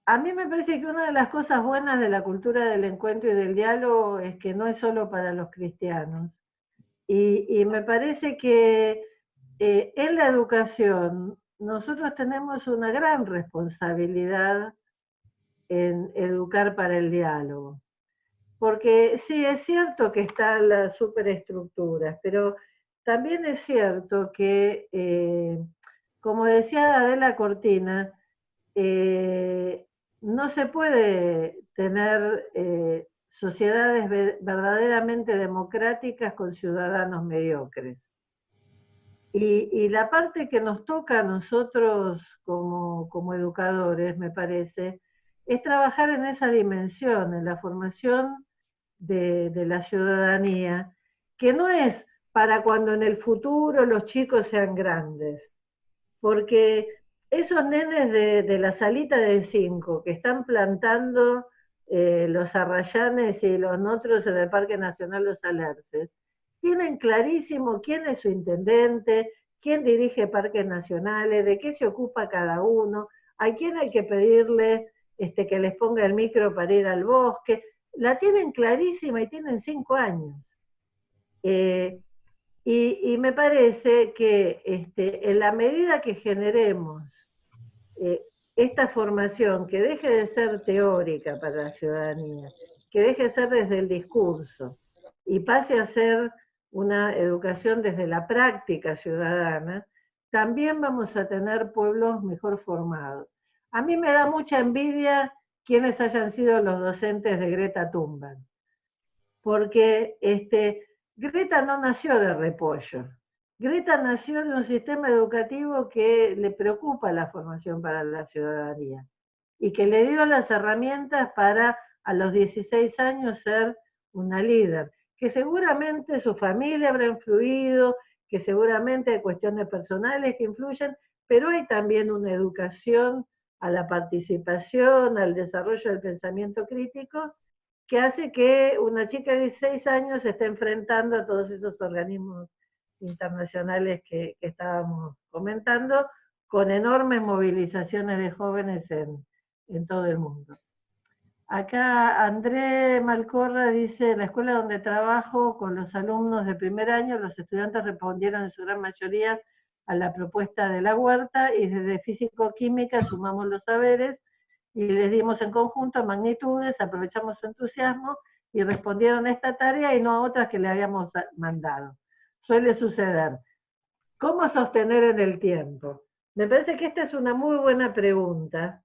A mí me parece que una de las cosas buenas de la cultura del encuentro y del diálogo es que no es solo para los cristianos. Y me parece que en la educación nosotros tenemos una gran responsabilidad en educar para el diálogo. Porque sí, es cierto que están las superestructuras, pero también es cierto que, como decía Adela Cortina, no se puede tener sociedades verdaderamente democráticas con ciudadanos mediocres. Y la parte que nos toca a nosotros como educadores, me parece, es trabajar en esa dimensión, en la formación de la ciudadanía, que no es para cuando en el futuro los chicos sean grandes, porque esos nenes de la salita del 5 que están plantando los arrayanes y los notros en el Parque Nacional Los Alerces, tienen clarísimo quién es su intendente, quién dirige parques nacionales, de qué se ocupa cada uno, a quién hay que pedirle que les ponga el micro para ir al bosque. La tienen clarísima y tienen 5 años. Y me parece que en la medida que generemos esta formación, que deje de ser teórica para la ciudadanía, que deje de ser desde el discurso y pase a ser una educación desde la práctica ciudadana, también vamos a tener pueblos mejor formados. A mí me da mucha envidia quienes hayan sido los docentes de Greta Thunberg, porque Greta no nació de repollo. Greta nació de un sistema educativo que le preocupa la formación para la ciudadanía y que le dio las herramientas para a los 16 años ser una líder, que seguramente su familia habrá influido, que seguramente hay cuestiones personales que influyen, pero hay también una educación a la participación, al desarrollo del pensamiento crítico, que hace que una chica de 16 años se esté enfrentando a todos esos organismos internacionales que estábamos comentando, con enormes movilizaciones de jóvenes en todo el mundo. Acá André Malcorra dice, en la escuela donde trabajo con los alumnos de primer año, los estudiantes respondieron en su gran mayoría a la propuesta de la huerta y desde físico-química sumamos los saberes y les dimos en conjunto magnitudes, aprovechamos su entusiasmo y respondieron a esta tarea y no a otras que le habíamos mandado. Suele suceder. ¿Cómo sostener en el tiempo? Me parece que esta es una muy buena pregunta,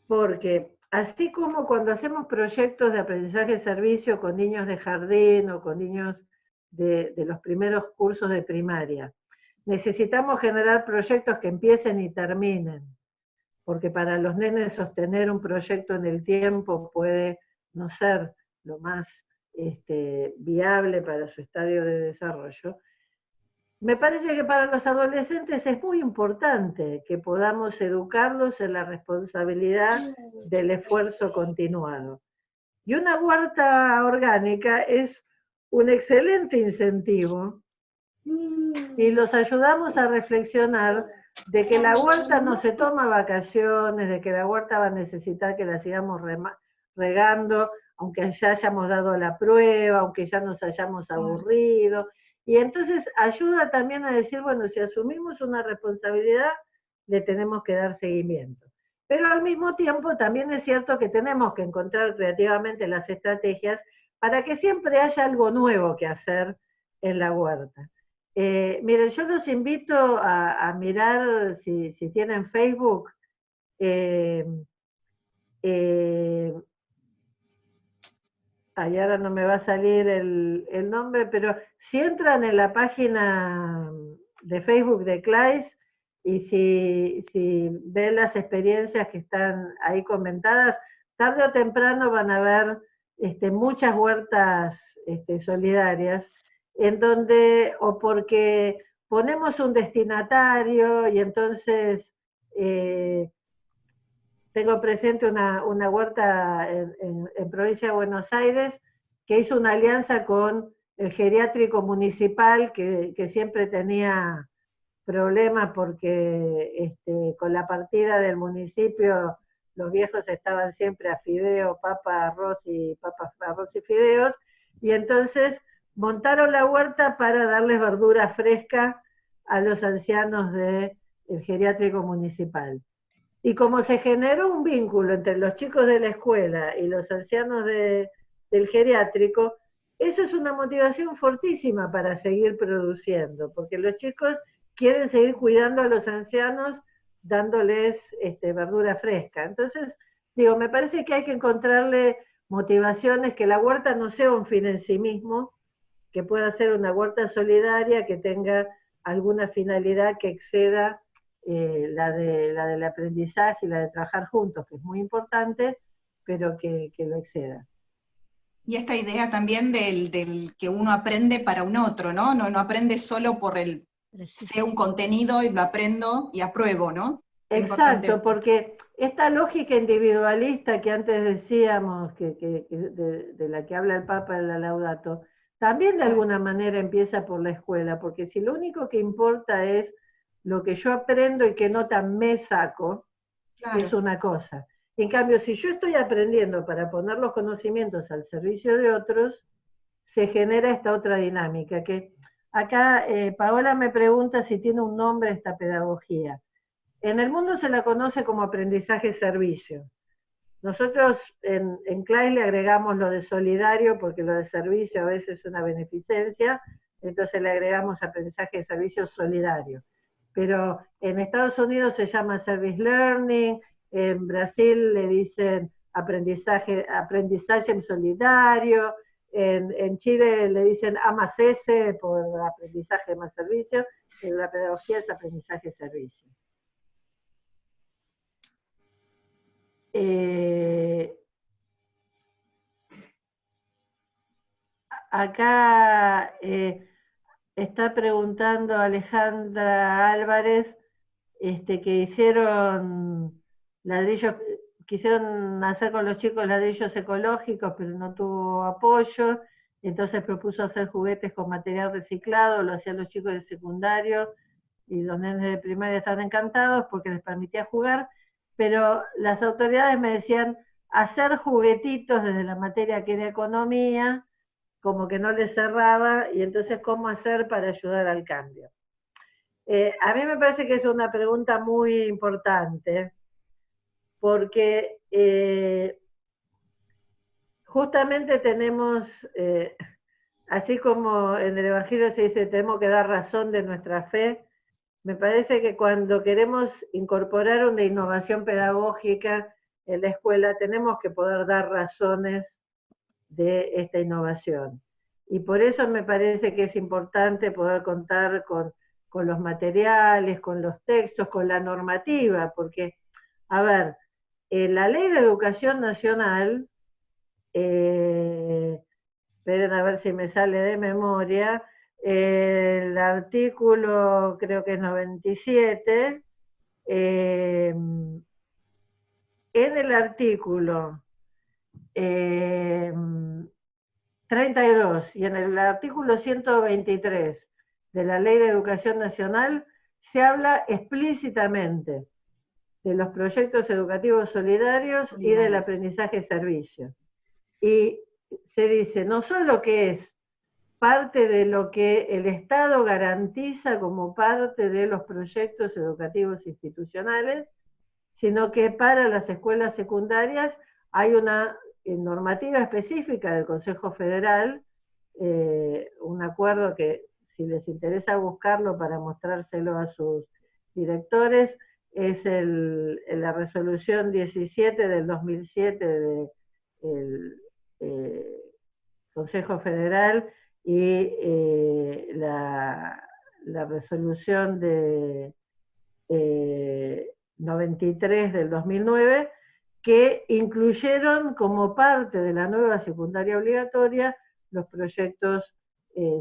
porque así como cuando hacemos proyectos de aprendizaje de servicio con niños de jardín o con niños de los primeros cursos de primaria, necesitamos generar proyectos que empiecen y terminen, porque para los nenes sostener un proyecto en el tiempo puede no ser lo más viable para su estadio de desarrollo. Me parece que para los adolescentes es muy importante que podamos educarlos en la responsabilidad del esfuerzo continuado. Y una huerta orgánica es un excelente incentivo y los ayudamos a reflexionar de que la huerta no se toma vacaciones, de que la huerta va a necesitar que la sigamos regando, aunque ya hayamos dado la prueba, aunque ya nos hayamos aburrido. Y entonces ayuda también a decir, bueno, si asumimos una responsabilidad, le tenemos que dar seguimiento. Pero al mismo tiempo también es cierto que tenemos que encontrar creativamente las estrategias para que siempre haya algo nuevo que hacer en la huerta. Miren, yo los invito a mirar, si tienen Facebook, ahora no me va a salir el nombre, pero si entran en la página de Facebook de CLAIS y si ven las experiencias que están ahí comentadas, tarde o temprano van a ver muchas huertas solidarias, en donde, o porque ponemos un destinatario y entonces tengo presente una huerta en provincia de Buenos Aires que hizo una alianza con el geriátrico municipal que siempre tenía problemas porque con la partida del municipio los viejos estaban siempre a fideo, papa, arroz y fideos, y entonces montaron la huerta para darles verdura fresca a los ancianos del geriátrico municipal. Y como se generó un vínculo entre los chicos de la escuela y los ancianos del geriátrico, eso es una motivación fortísima para seguir produciendo, porque los chicos quieren seguir cuidando a los ancianos dándoles verdura fresca. Entonces, digo, me parece que hay que encontrarle motivaciones, que la huerta no sea un fin en sí mismo, que pueda ser una huerta solidaria, que tenga alguna finalidad que exceda la del aprendizaje y la de trabajar juntos, que es muy importante, pero que lo exceda. Y esta idea también del que uno aprende para un otro, ¿no? No aprende solo por sé un contenido y lo aprendo y apruebo, ¿no? Exacto, porque esta lógica individualista que antes decíamos, de la que habla el Papa en la Laudato, también de alguna manera empieza por la escuela, porque si lo único que importa es lo que yo aprendo y qué nota me saco, es una cosa. En cambio, si yo estoy aprendiendo para poner los conocimientos al servicio de otros, se genera esta otra dinámica, que acá Paola me pregunta si tiene un nombre esta pedagogía. En el mundo se la conoce como aprendizaje-servicio. Nosotros en CLAIS le agregamos lo de solidario, porque lo de servicio a veces es una beneficencia, entonces le agregamos aprendizaje-servicio solidario. Pero en Estados Unidos se llama Service Learning, en Brasil le dicen aprendizaje solidario, en Chile le dicen A+S por aprendizaje más servicio, en la pedagogía es aprendizaje-servicio. Acá está preguntando Alejandra Álvarez que hicieron ladrillos, quisieron hacer con los chicos ladrillos ecológicos, pero no tuvo apoyo, entonces propuso hacer juguetes con material reciclado, lo hacían los chicos de secundario, y los nenes de primaria estaban encantados porque les permitía jugar, pero las autoridades me decían, hacer juguetitos desde la materia que era economía, como que no les cerraba, y entonces, ¿cómo hacer para ayudar al cambio? A mí me parece que es una pregunta muy importante, porque justamente tenemos, así como en el Evangelio se dice, tenemos que dar razón de nuestra fe, me parece que cuando queremos incorporar una innovación pedagógica en la escuela, tenemos que poder dar razones de esta innovación. Y por eso me parece que es importante poder contar con los materiales, con los textos, con la normativa, porque, a ver, la Ley de Educación Nacional esperen a ver si me sale de memoria, el artículo creo que es 97, en el artículo 32 y en el artículo 123 de la Ley de Educación Nacional se habla explícitamente de los proyectos educativos solidarios y del aprendizaje servicio. Y se dice no solo que es parte de lo que el Estado garantiza como parte de los proyectos educativos institucionales, sino que para las escuelas secundarias hay una normativa específica del Consejo Federal, un acuerdo que, si les interesa buscarlo para mostrárselo a sus directores, es la resolución 17 del 2007 del Consejo Federal y la resolución de 93 del 2009, que incluyeron como parte de la nueva secundaria obligatoria los proyectos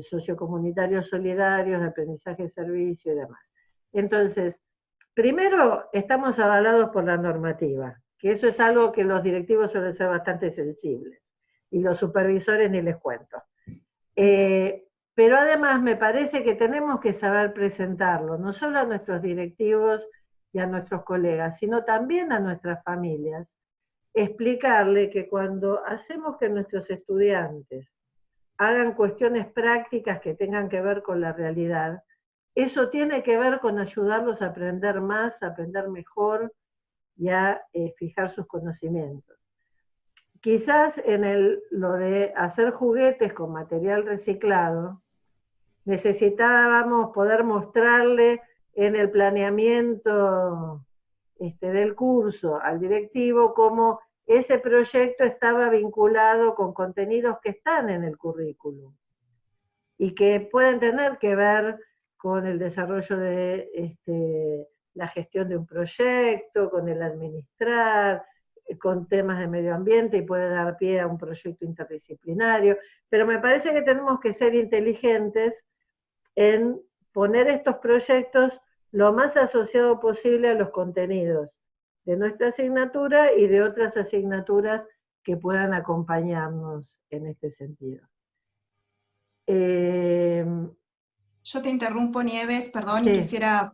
sociocomunitarios solidarios, de aprendizaje de servicio y demás. Entonces, primero, estamos avalados por la normativa, que eso es algo que los directivos suelen ser bastante sensibles, y los supervisores ni les cuento. Pero además me parece que tenemos que saber presentarlo, no solo a nuestros directivos y a nuestros colegas, sino también a nuestras familias, explicarle que cuando hacemos que nuestros estudiantes hagan cuestiones prácticas que tengan que ver con la realidad, eso tiene que ver con ayudarlos a aprender más, a aprender mejor y a fijar sus conocimientos. Quizás en lo de hacer juguetes con material reciclado, necesitábamos poder mostrarle en el planeamiento del curso al directivo cómo ese proyecto estaba vinculado con contenidos que están en el currículum y que pueden tener que ver con el desarrollo de la gestión de un proyecto, con el administrar, con temas de medio ambiente, y puede dar pie a un proyecto interdisciplinario, pero me parece que tenemos que ser inteligentes en poner estos proyectos lo más asociado posible a los contenidos de nuestra asignatura y de otras asignaturas que puedan acompañarnos en este sentido. Yo te interrumpo, Nieves, perdón, sí. Y quisiera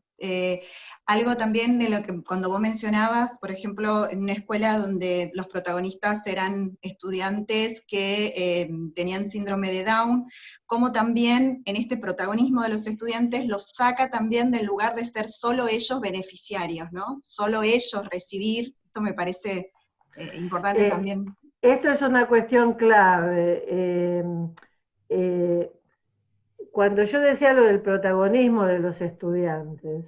algo también de lo que cuando vos mencionabas, por ejemplo, en una escuela donde los protagonistas eran estudiantes que tenían síndrome de Down, como también en este protagonismo de los estudiantes los saca también del lugar de ser solo ellos beneficiarios, ¿no? Solo ellos recibir, esto me parece importante también. Esto es una cuestión clave. Cuando yo decía lo del protagonismo de los estudiantes,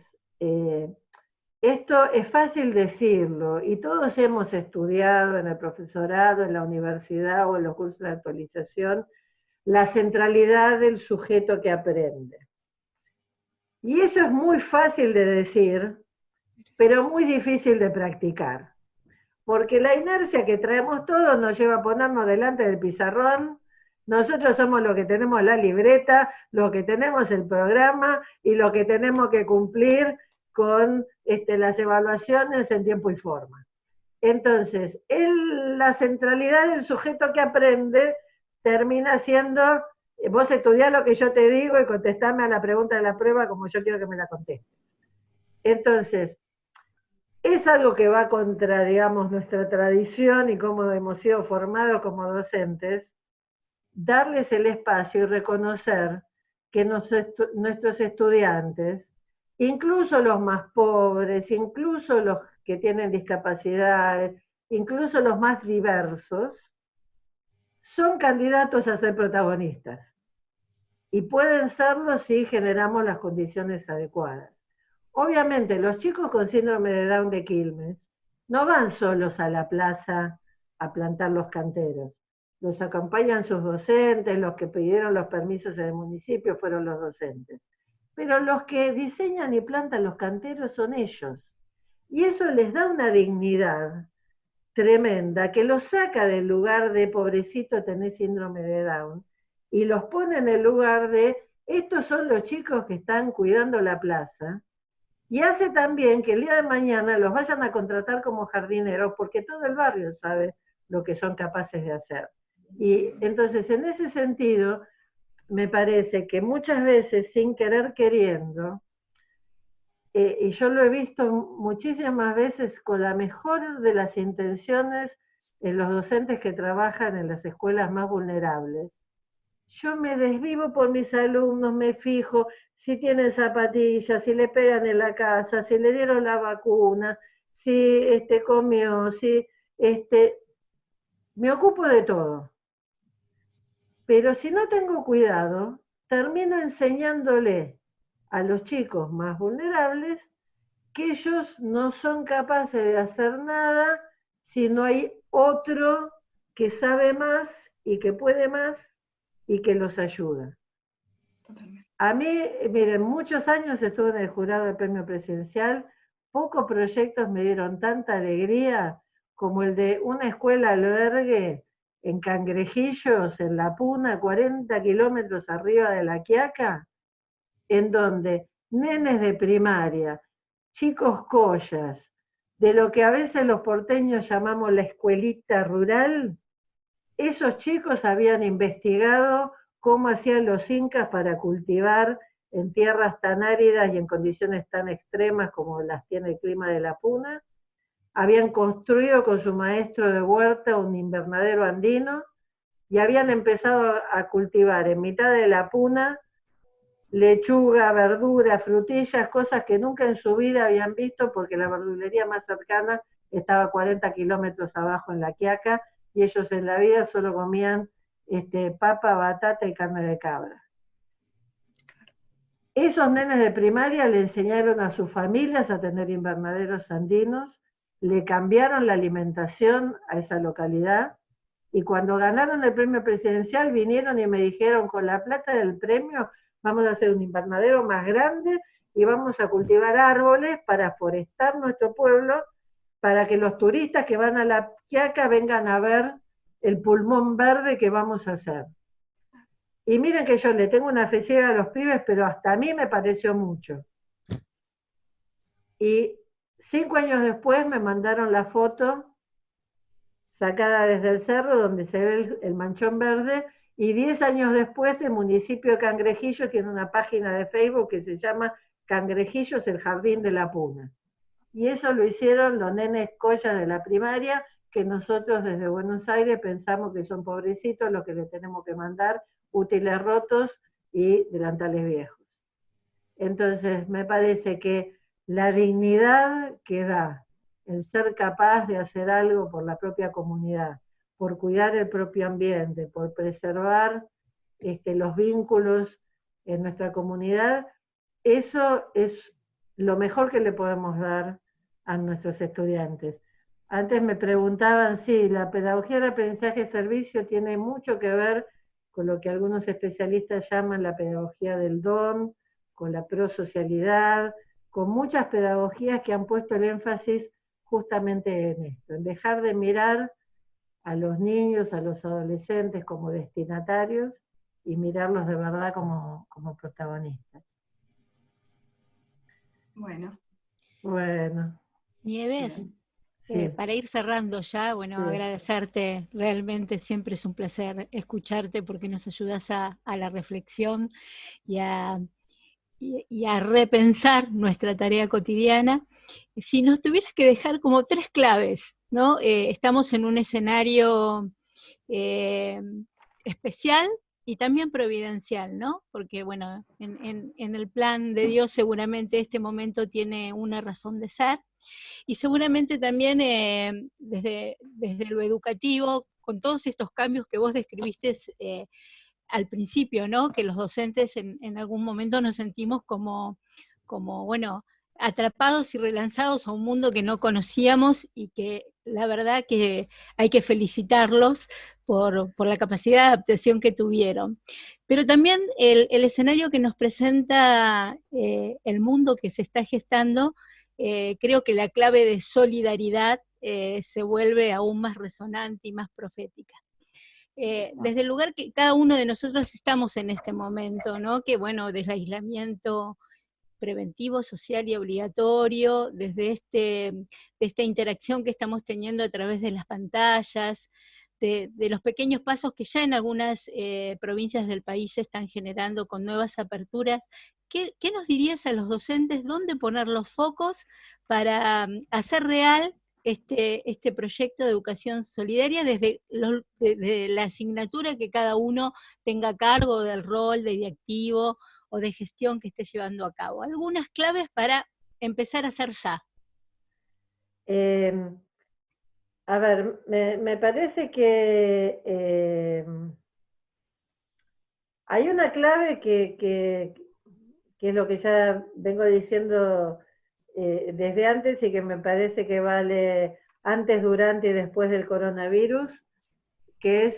esto es fácil decirlo, y todos hemos estudiado en el profesorado, en la universidad o en los cursos de actualización, la centralidad del sujeto que aprende. Y eso es muy fácil de decir, pero muy difícil de practicar. Porque la inercia que traemos todos nos lleva a ponernos delante del pizarrón. Nosotros somos los que tenemos la libreta, los que tenemos el programa y los que tenemos que cumplir con las evaluaciones en tiempo y forma. Entonces, la centralidad del sujeto que aprende termina siendo, vos estudiás lo que yo te digo y contestame a la pregunta de la prueba como yo quiero que me la contestes. Entonces, es algo que va contra, digamos, nuestra tradición y cómo hemos sido formados como docentes, darles el espacio y reconocer que nuestros estudiantes, incluso los más pobres, incluso los que tienen discapacidades, incluso los más diversos, son candidatos a ser protagonistas. Y pueden serlo si generamos las condiciones adecuadas. Obviamente, los chicos con síndrome de Down de Quilmes no van solos a la plaza a plantar los canteros. Los acompañan sus docentes, los que pidieron los permisos en el municipio fueron los docentes. Pero los que diseñan y plantan los canteros son ellos. Y eso les da una dignidad tremenda que los saca del lugar de pobrecito tenés síndrome de Down y los pone en el lugar de, estos son los chicos que están cuidando la plaza, y hace también que el día de mañana los vayan a contratar como jardineros, porque todo el barrio sabe lo que son capaces de hacer. Y entonces, en ese sentido, me parece que muchas veces, sin querer queriendo, y yo lo he visto muchísimas veces con la mejor de las intenciones en los docentes que trabajan en las escuelas más vulnerables. Yo me desvivo por mis alumnos, me fijo si tienen zapatillas, si le pegan en la casa, si le dieron la vacuna, si comió, si me ocupo de todo. Pero si no tengo cuidado, termino enseñándole a los chicos más vulnerables que ellos no son capaces de hacer nada si no hay otro que sabe más y que puede más y que los ayuda. A mí, miren, muchos años estuve en el jurado del premio presidencial, pocos proyectos me dieron tanta alegría como el de una escuela albergue en Cangrejillos, en La Puna, 40 kilómetros arriba de La Quiaca, en donde nenes de primaria, chicos collas, de lo que a veces los porteños llamamos la escuelita rural, esos chicos habían investigado cómo hacían los incas para cultivar en tierras tan áridas y en condiciones tan extremas como las tiene el clima de La Puna. Habían construido con su maestro de huerta un invernadero andino y habían empezado a cultivar en mitad de La Puna lechuga, verdura, frutillas, cosas que nunca en su vida habían visto porque la verdulería más cercana estaba a 40 kilómetros abajo en La Quiaca y ellos en la vida solo comían papa, batata y carne de cabra. Esos nenes de primaria le enseñaron a sus familias a tener invernaderos andinos, le cambiaron la alimentación a esa localidad, y cuando ganaron el premio presidencial vinieron y me dijeron, con la plata del premio vamos a hacer un invernadero más grande y vamos a cultivar árboles para forestar nuestro pueblo, para que los turistas que van a La Quiaca vengan a ver el pulmón verde que vamos a hacer. Y miren que yo le tengo una fe ciega a los pibes, pero hasta a mí me pareció mucho. Y 5 años después me mandaron la foto sacada desde el cerro donde se ve el manchón verde, y 10 años después el municipio de Cangrejillos tiene una página de Facebook que se llama Cangrejillos, el Jardín de La Puna. Y eso lo hicieron los nenes collas de la primaria, que nosotros desde Buenos Aires pensamos que son pobrecitos los que les tenemos que mandar útiles rotos y delantales viejos. Entonces me parece que la dignidad que da el ser capaz de hacer algo por la propia comunidad, por cuidar el propio ambiente, por preservar los vínculos en nuestra comunidad, eso es lo mejor que le podemos dar a nuestros estudiantes. Antes me preguntaban, sí, la pedagogía de aprendizaje y servicio tiene mucho que ver con lo que algunos especialistas llaman la pedagogía del don, con la prosocialidad, con muchas pedagogías que han puesto el énfasis justamente en esto, en dejar de mirar a los niños, a los adolescentes como destinatarios y mirarlos de verdad como protagonistas. Bueno. Nieves, Sí. para ir cerrando ya, bueno, Sí. agradecerte, realmente siempre es un placer escucharte porque nos ayudas a la reflexión y a repensar nuestra tarea cotidiana. Si nos tuvieras que dejar como 3 claves, ¿no? Estamos en un escenario especial y también providencial, ¿no? Porque, bueno, en el plan de Dios seguramente este momento tiene una razón de ser, y seguramente también desde lo educativo, con todos estos cambios que vos describiste al principio, ¿no? Que los docentes en algún momento nos sentimos como, bueno, atrapados y relanzados a un mundo que no conocíamos, y que la verdad que hay que felicitarlos por la capacidad de adaptación que tuvieron. Pero también el escenario que nos presenta el mundo que se está gestando, creo que la clave de solidaridad se vuelve aún más resonante y más profética. desde el lugar que cada uno de nosotros estamos en este momento, ¿no? Que bueno, desde el aislamiento preventivo, social y obligatorio, desde de esta interacción que estamos teniendo a través de las pantallas, de los pequeños pasos que ya en algunas provincias del país se están generando con nuevas aperturas. ¿Qué nos dirías a los docentes dónde poner los focos para hacer real este proyecto de educación solidaria desde la asignatura que cada uno tenga a cargo del rol de directivo o de gestión que esté llevando a cabo? Algunas claves para empezar a hacer ya. A ver, me parece que hay una clave que es lo que ya vengo diciendo desde antes y que me parece que vale antes, durante y después del coronavirus, que es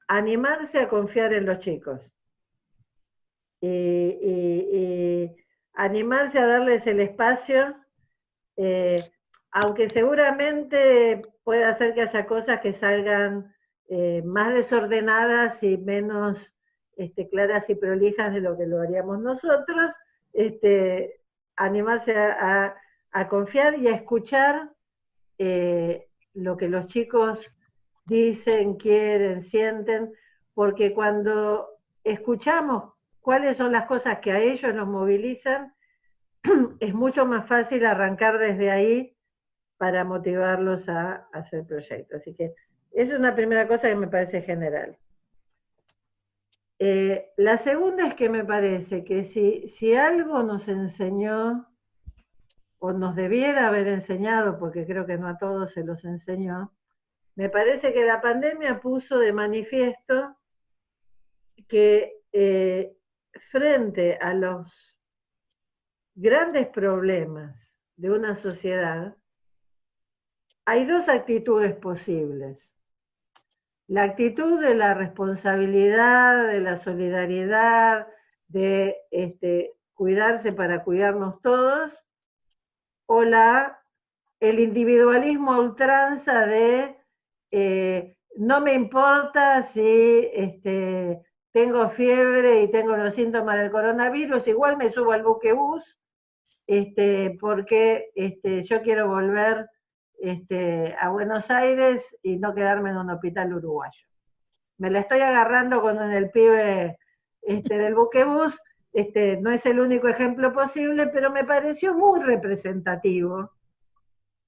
animarse a confiar en los chicos. Y animarse a darles el espacio, aunque seguramente pueda ser que haya cosas que salgan más desordenadas y menos claras y prolijas de lo que lo haríamos nosotros, animarse a confiar y a escuchar lo que los chicos dicen, quieren, sienten, porque cuando escuchamos cuáles son las cosas que a ellos nos movilizan, es mucho más fácil arrancar desde ahí para motivarlos a hacer proyectos. Así que esa es una primera cosa que me parece general. La segunda es que me parece que si algo nos enseñó, o nos debiera haber enseñado, porque creo que no a todos se los enseñó, me parece que la pandemia puso de manifiesto que frente a los grandes problemas de una sociedad, hay dos actitudes posibles. La actitud de la responsabilidad, de la solidaridad, de cuidarse para cuidarnos todos, o el individualismo a ultranza de no me importa si tengo fiebre y tengo los síntomas del coronavirus, igual me subo al buquebús porque yo quiero volver a Buenos Aires y no quedarme en un hospital uruguayo. Me la estoy agarrando con el pibe del buquebús, no es el único ejemplo posible, pero me pareció muy representativo,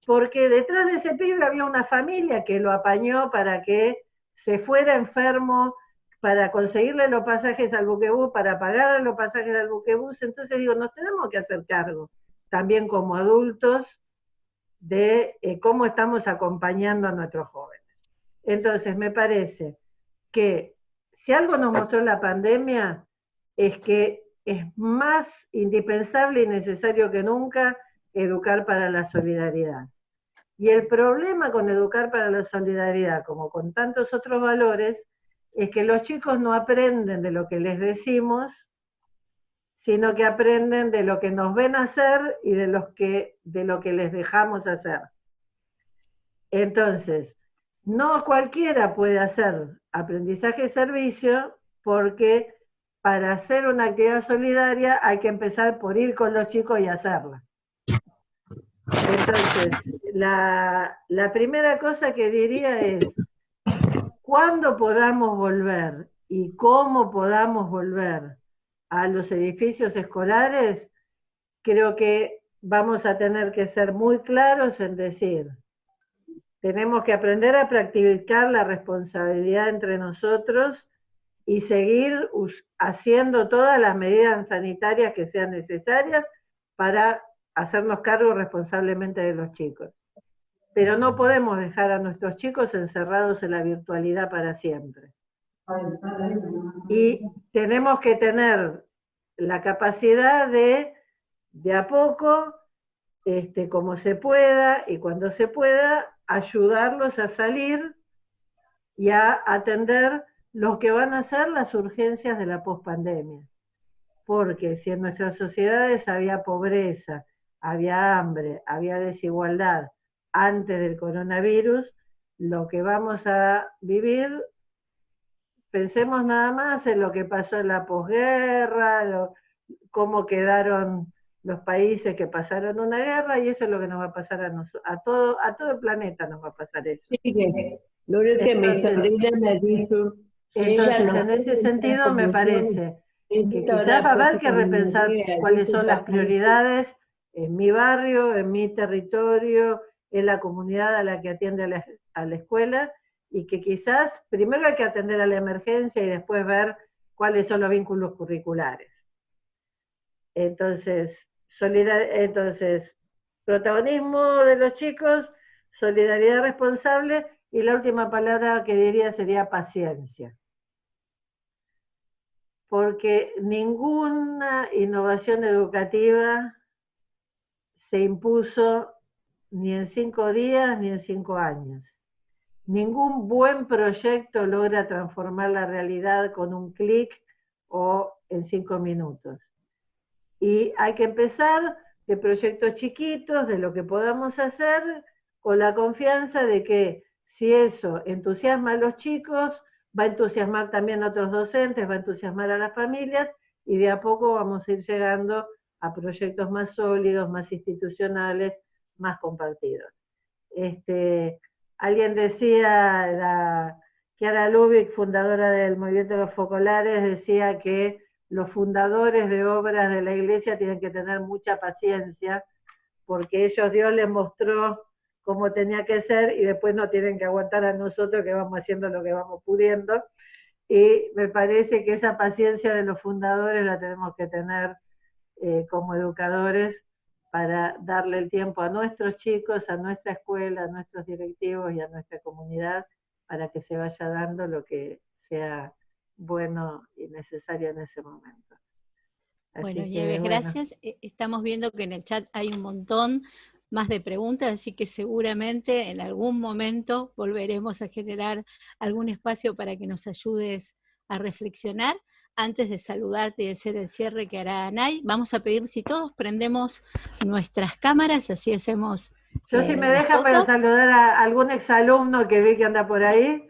porque detrás de ese pibe había una familia que lo apañó para que se fuera enfermo, para conseguirle los pasajes al buquebús, para pagarle los pasajes al buquebús. Entonces digo, nos tenemos que hacer cargo, también como adultos, de cómo estamos acompañando a nuestros jóvenes. Entonces me parece que si algo nos mostró la pandemia es que es más indispensable y necesario que nunca educar para la solidaridad. Y el problema con educar para la solidaridad, como con tantos otros valores, es que los chicos no aprenden de lo que les decimos, sino que aprenden de lo que nos ven hacer y de lo que les dejamos hacer. Entonces, no cualquiera puede hacer aprendizaje-servicio, porque para hacer una actividad solidaria hay que empezar por ir con los chicos y hacerla. Entonces, la primera cosa que diría es, cuando podamos volver y cómo podamos volver a los edificios escolares, creo que vamos a tener que ser muy claros en decir, tenemos que aprender a practicar la responsabilidad entre nosotros y seguir haciendo todas las medidas sanitarias que sean necesarias para hacernos cargo responsablemente de los chicos. Pero no podemos dejar a nuestros chicos encerrados en la virtualidad para siempre. Y tenemos que tener la capacidad de a poco, como se pueda y cuando se pueda, ayudarlos a salir y a atender lo que van a ser las urgencias de la pospandemia. Porque si en nuestras sociedades había pobreza, había hambre, había desigualdad antes del coronavirus, lo que vamos a vivir, pensemos nada más en lo que pasó en la posguerra, cómo quedaron los países que pasaron una guerra, y eso es lo que nos va a pasar a todo el planeta nos va a pasar eso. Sí, que lo único que mi sobrina me dijo, entonces, en ese sentido me parece que quizás va a haber que repensar cuáles son las prioridades en mi barrio, en mi territorio, en la comunidad a la que atiende a la escuela, y que quizás primero hay que atender a la emergencia y después ver cuáles son los vínculos curriculares. Entonces, protagonismo de los chicos, solidaridad responsable, y la última palabra que diría sería paciencia. Porque ninguna innovación educativa se impuso ni en 5 días ni en 5 años. Ningún buen proyecto logra transformar la realidad con un clic o en 5 minutos. Y hay que empezar de proyectos chiquitos, de lo que podamos hacer, con la confianza de que si eso entusiasma a los chicos, va a entusiasmar también a otros docentes, va a entusiasmar a las familias, y de a poco vamos a ir llegando a proyectos más sólidos, más institucionales, más compartidos. Alguien decía, Chiara Lubich, fundadora del Movimiento de los Focolares, decía que los fundadores de obras de la iglesia tienen que tener mucha paciencia, porque Dios les mostró cómo tenía que ser, y después no tienen que aguantar a nosotros que vamos haciendo lo que vamos pudiendo. Y me parece que esa paciencia de los fundadores la tenemos que tener como educadores, para darle el tiempo a nuestros chicos, a nuestra escuela, a nuestros directivos y a nuestra comunidad, para que se vaya dando lo que sea bueno y necesario en ese momento. Bueno, Nieves, gracias. Estamos viendo que en el chat hay un montón más de preguntas, así que seguramente en algún momento volveremos a generar algún espacio para que nos ayudes a reflexionar. Antes de saludarte y hacer el cierre que hará Anay, vamos a pedir si todos prendemos nuestras cámaras, así hacemos. Yo si me deja para saludar a algún exalumno que vi que anda por ahí.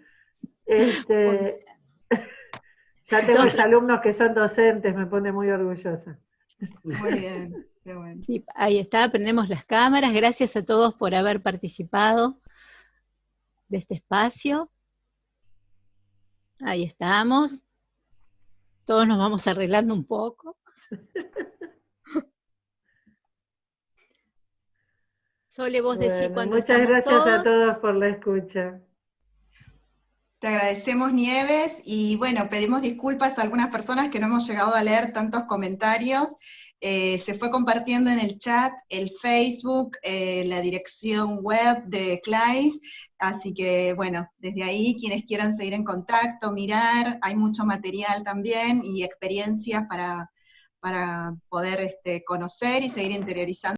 Ya tengo exalumnos que son docentes, me pone muy orgullosa. Muy bien, qué bueno. Sí, ahí está, prendemos las cámaras. Gracias a todos por haber participado de este espacio. Ahí estamos. Todos nos vamos arreglando un poco. Sole, vos decís cuando muchas gracias todos. A todos por la escucha. Te agradecemos, Nieves, y bueno, pedimos disculpas a algunas personas que no hemos llegado a leer tantos comentarios. Se fue compartiendo en el chat, el Facebook, la dirección web de CLAIS, así que bueno, desde ahí quienes quieran seguir en contacto, mirar, hay mucho material también y experiencias para poder conocer y seguir interiorizando.